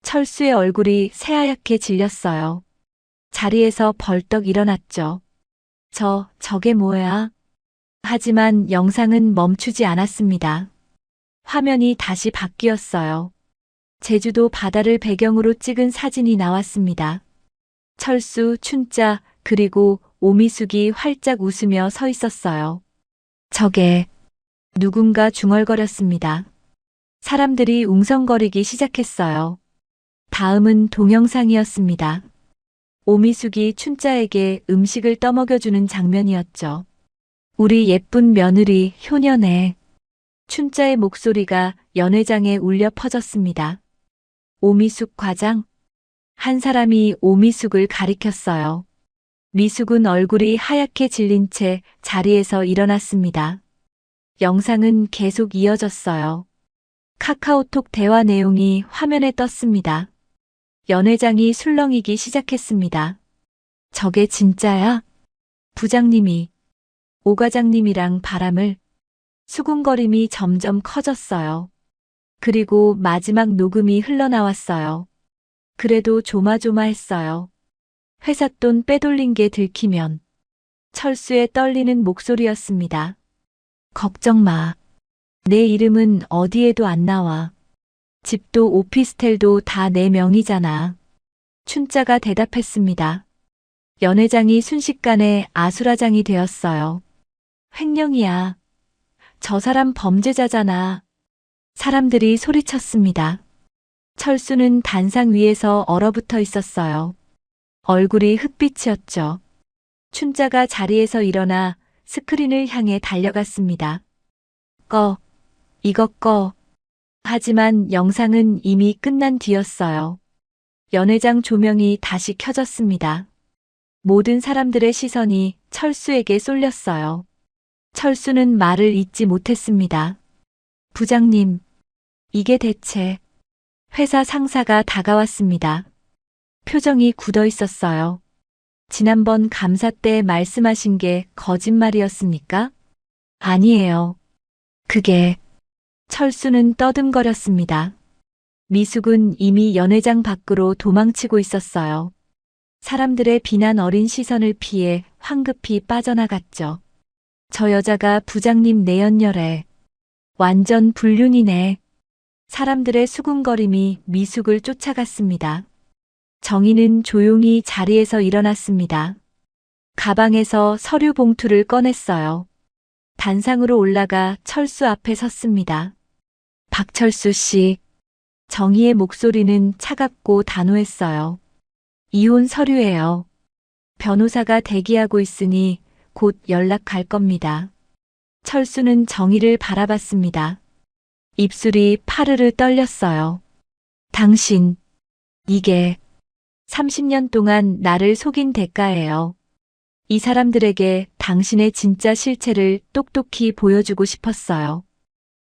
철수의 얼굴이 새하얗게 질렸어요. 자리에서 벌떡 일어났죠. 저게 뭐야? 하지만 영상은 멈추지 않았습니다. 화면이 다시 바뀌었어요. 제주도 바다를 배경으로 찍은 사진이 나왔습니다. 철수, 춘자, 그리고 오미숙이 활짝 웃으며 서 있었어요. 저게 누군가 중얼거렸습니다. 사람들이 웅성거리기 시작했어요. 다음은 동영상이었습니다. 오미숙이 춘자에게 음식을 떠먹여주는 장면이었죠. 우리 예쁜 며느리 효녀네. 춘자의 목소리가 연회장에 울려 퍼졌습니다. 오미숙 과장? 한 사람이 오미숙을 가리켰어요. 미숙은 얼굴이 하얗게 질린 채 자리에서 일어났습니다. 영상은 계속 이어졌어요. 카카오톡 대화 내용이 화면에 떴습니다. 연회장이 술렁이기 시작했습니다. 저게 진짜야? 부장님이 오 과장님이랑 바람을. 수군거림이 점점 커졌어요. 그리고 마지막 녹음이 흘러나왔어요. 그래도 조마조마했어요. 회사 돈 빼돌린 게 들키면. 철수의 떨리는 목소리였습니다. 걱정 마. 내 이름은 어디에도 안 나와. 집도 오피스텔도 다 내 명의잖아. 춘자가 대답했습니다. 연회장이 순식간에 아수라장이 되었어요. 횡령이야. 저 사람 범죄자잖아. 사람들이 소리쳤습니다. 철수는 단상 위에서 얼어붙어 있었어요. 얼굴이 흑빛이었죠. 춘자가 자리에서 일어나 스크린을 향해 달려갔습니다. 꺼. 이거 꺼. 하지만 영상은 이미 끝난 뒤였어요. 연회장 조명이 다시 켜졌습니다. 모든 사람들의 시선이 철수에게 쏠렸어요. 철수는 말을 잇지 못했습니다. 부장님, 이게 대체. 회사 상사가 다가왔습니다. 표정이 굳어 있었어요. 지난번 감사 때 말씀하신 게 거짓말이었습니까? 아니에요. 그게. 철수는 떠듬거렸습니다. 미숙은 이미 연회장 밖으로 도망치고 있었어요. 사람들의 비난 어린 시선을 피해 황급히 빠져나갔죠. 저 여자가 부장님 내연녀래. 완전 불륜이네. 사람들의 수군거림이 미숙을 쫓아갔습니다. 정희는 조용히 자리에서 일어났습니다. 가방에서 서류 봉투를 꺼냈어요. 단상으로 올라가 철수 앞에 섰습니다. 박철수 씨. 정희의 목소리는 차갑고 단호했어요. 이혼 서류예요. 변호사가 대기하고 있으니 곧 연락갈 겁니다. 철수는 정희를 바라봤습니다. 입술이 파르르 떨렸어요. 당신, 이게 30년 동안 나를 속인 대가예요. 이 사람들에게 당신의 진짜 실체를 똑똑히 보여주고 싶었어요.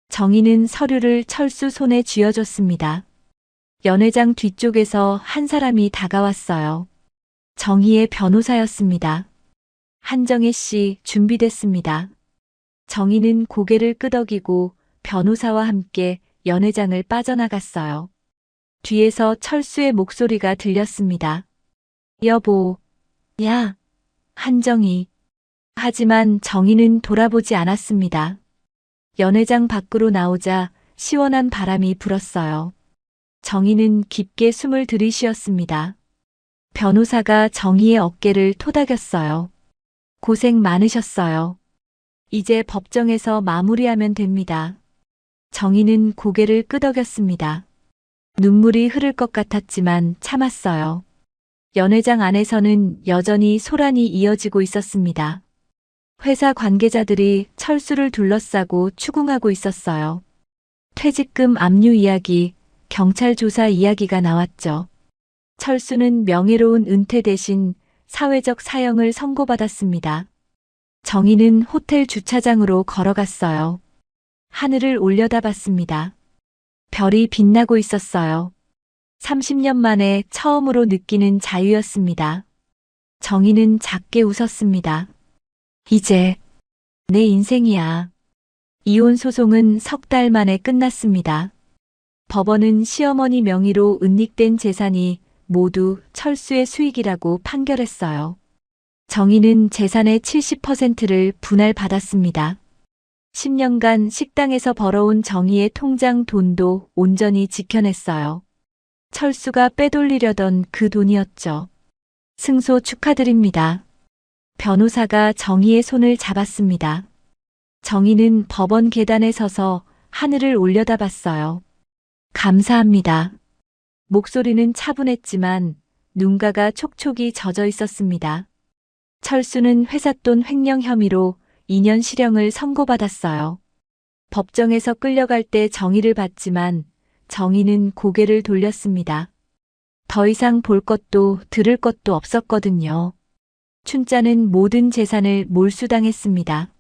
정희는 서류를 철수 손에 쥐어줬습니다. 연회장 뒤쪽에서 한 사람이 다가왔어요. 정희의 변호사였습니다. 한정혜 씨 준비됐습니다. 정희는 고개를 끄덕이고 변호사와 함께 연회장을 빠져나갔어요. 뒤에서 철수의 목소리가 들렸습니다. 여보, 야, 한정희. 하지만 정희는 돌아보지 않았습니다. 연회장 밖으로 나오자 시원한 바람이 불었어요. 정희는 깊게 숨을 들이쉬었습니다. 변호사가 정희의 어깨를 토닥였어요. 고생 많으셨어요. 이제 법정에서 마무리하면 됩니다. 정희는 고개를 끄덕였습니다. 눈물이 흐를 것 같았지만 참았어요. 연회장 안에서는 여전히 소란이 이어지고 있었습니다. 회사 관계자들이 철수를 둘러싸고 추궁하고 있었어요. 퇴직금 압류 이야기, 경찰 조사 이야기가 나왔죠. 철수는 명예로운 은퇴 대신 사회적 사형을 선고받았습니다. 정희는 호텔 주차장으로 걸어갔어요. 하늘을 올려다봤습니다. 별이 빛나고 있었어요. 30년 만에 처음으로 느끼는 자유였습니다. 정희는 작게 웃었습니다. 이제 내 인생이야. 이혼 소송은 석 달 만에 끝났습니다. 법원은 시어머니 명의로 은닉된 재산이 모두 철수의 수익이라고 판결했어요. 정희는 재산의 70%를 분할받았습니다. 10년간 식당에서 벌어온 정희의 통장 돈도 온전히 지켜냈어요. 철수가 빼돌리려던 그 돈이었죠. 승소 축하드립니다. 변호사가 정희의 손을 잡았습니다. 정희는 법원 계단에 서서 하늘을 올려다봤어요. 감사합니다. 목소리는 차분했지만 눈가가 촉촉이 젖어 있었습니다. 철수는 회삿돈 횡령 혐의로 2년 실형을 선고받았어요. 법정에서 끌려갈 때 정의를 받지만 정의는 고개를 돌렸습니다. 더 이상 볼 것도 들을 것도 없었거든요. 춘자는 모든 재산을 몰수당했습니다.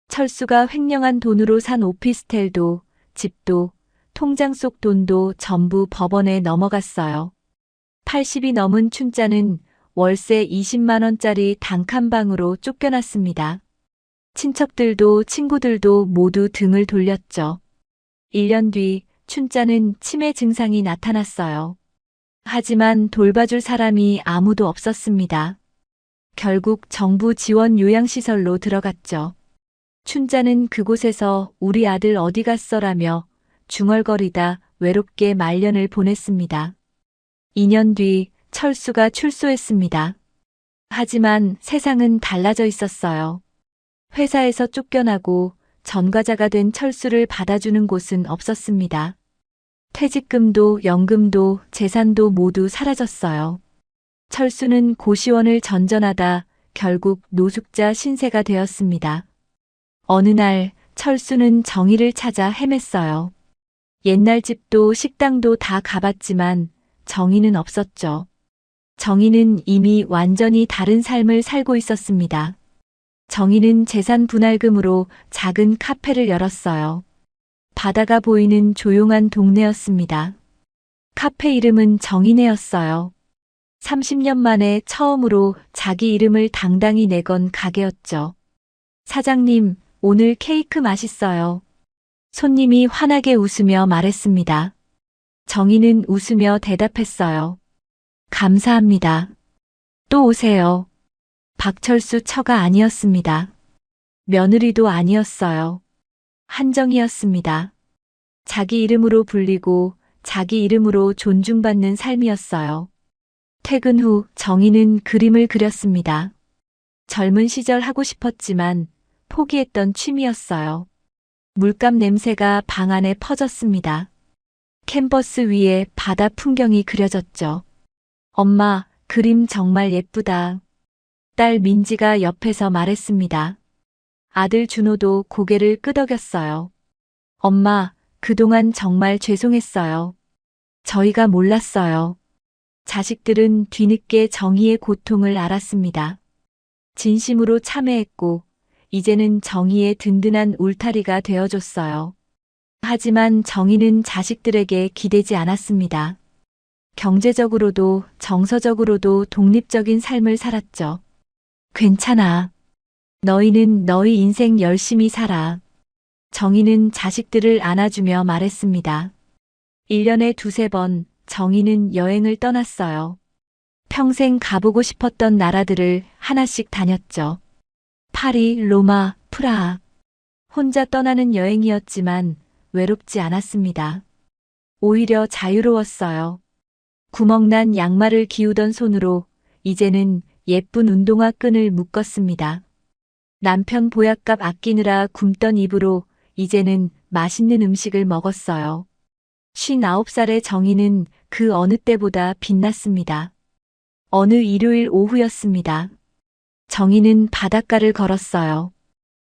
철수가 횡령한 돈으로 산 오피스텔도 집도 통장 속 돈도 전부 법원에 넘어갔어요. 80이 넘은 춘자는 월세 20만 원짜리 단칸방으로 쫓겨났습니다. 친척들도 친구들도 모두 등을 돌렸죠. 1년 뒤 춘자는 치매 증상이 나타났어요. 하지만 돌봐줄 사람이 아무도 없었습니다. 결국 정부 지원 요양시설로 들어갔죠. 춘자는 그곳에서 우리 아들 어디 갔어라며 중얼거리다 외롭게 말년을 보냈습니다. 2년 뒤 철수가 출소했습니다. 하지만 세상은 달라져 있었어요. 회사에서 쫓겨나고 전과자가 된 철수를 받아주는 곳은 없었습니다. 퇴직금도 연금도 재산도 모두 사라졌어요. 철수는 고시원을 전전하다 결국 노숙자 신세가 되었습니다. 어느 날 철수는 정의를 찾아 헤맸어요. 옛날 집도 식당도 다 가봤지만 정의는 없었죠. 정의는 이미 완전히 다른 삶을 살고 있었습니다. 정의는 재산 분할금으로 작은 카페를 열었어요. 바다가 보이는 조용한 동네였습니다. 카페 이름은 정의네였어요. 30년 만에 처음으로 자기 이름을 당당히 내건 가게였죠. 사장님, 오늘 케이크 맛있어요. 손님이 환하게 웃으며 말했습니다. 정의는 웃으며 대답했어요. 감사합니다. 또 오세요. 박철수 처가 아니었습니다. 며느리도 아니었어요. 한정이었습니다. 자기 이름으로 불리고 자기 이름으로 존중받는 삶이었어요. 퇴근 후 정의는 그림을 그렸습니다. 젊은 시절 하고 싶었지만 포기했던 취미였어요. 물감 냄새가 방 안에 퍼졌습니다. 캔버스 위에 바다 풍경이 그려졌죠. 엄마, 그림 정말 예쁘다. 딸 민지가 옆에서 말했습니다. 아들 준호도 고개를 끄덕였어요. 엄마, 그동안 정말 죄송했어요. 저희가 몰랐어요. 자식들은 뒤늦게 정의의 고통을 알았습니다. 진심으로 참회했고, 이제는 정의의 든든한 울타리가 되어줬어요. 하지만 정의는 자식들에게 기대지 않았습니다. 경제적으로도 정서적으로도 독립적인 삶을 살았죠. 괜찮아. 너희는 너희 인생 열심히 살아. 정의는 자식들을 안아주며 말했습니다. 1년에 두세 번 정의는 여행을 떠났어요. 평생 가보고 싶었던 나라들을 하나씩 다녔죠. 파리, 로마, 프라하. 혼자 떠나는 여행이었지만 외롭지 않았습니다. 오히려 자유로웠어요. 구멍난 양말을 기우던 손으로 이제는 예쁜 운동화 끈을 묶었습니다. 남편 보약값 아끼느라 굶던 입으로 이제는 맛있는 음식을 먹었어요. 59살의 정의는 그 어느 때보다 빛났습니다. 어느 일요일 오후였습니다. 정의는 바닷가를 걸었어요.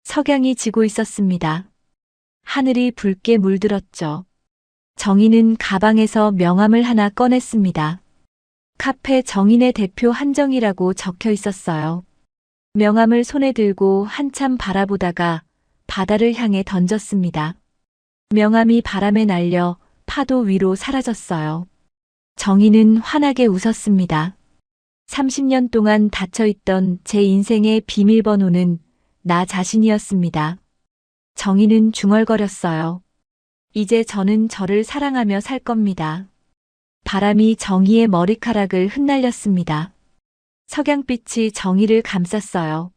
석양이 지고 있었습니다. 하늘이 붉게 물들었죠. 정의는 가방에서 명함을 하나 꺼냈습니다. 카페 정인의 대표 한정이라고 적혀 있었어요. 명함을 손에 들고 한참 바라보다가 바다를 향해 던졌습니다. 명함이 바람에 날려 파도 위로 사라졌어요. 정의는 환하게 웃었습니다. 30년 동안 닫혀있던 제 인생의 비밀번호는 나 자신이었습니다. 정의는 중얼거렸어요. 이제 저는 저를 사랑하며 살 겁니다. 바람이 정의의 머리카락을 흩날렸습니다. 석양빛이 정의를 감쌌어요.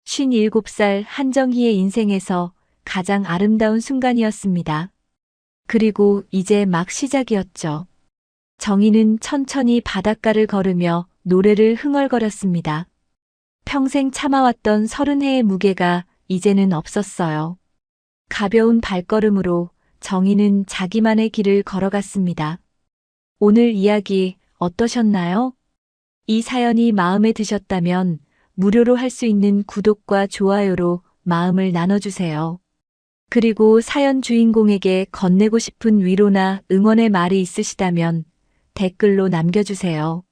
57살 한정희의 인생에서 가장 아름다운 순간이었습니다. 그리고 이제 막 시작이었죠. 정희는 천천히 바닷가를 걸으며 노래를 흥얼거렸습니다. 평생 참아왔던 30회의 무게가 이제는 없었어요. 가벼운 발걸음으로 정희는 자기만의 길을 걸어갔습니다. 오늘 이야기 어떠셨나요? 이 사연이 마음에 드셨다면 무료로 할 수 있는 구독과 좋아요로 마음을 나눠주세요. 그리고 사연 주인공에게 건네고 싶은 위로나 응원의 말이 있으시다면 댓글로 남겨주세요.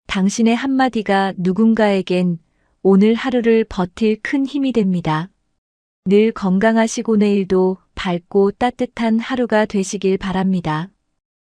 당신의 한마디가 누군가에겐 오늘 하루를 버틸 큰 힘이 됩니다. 늘 건강하시고 내일도 밝고 따뜻한 하루가 되시길 바랍니다.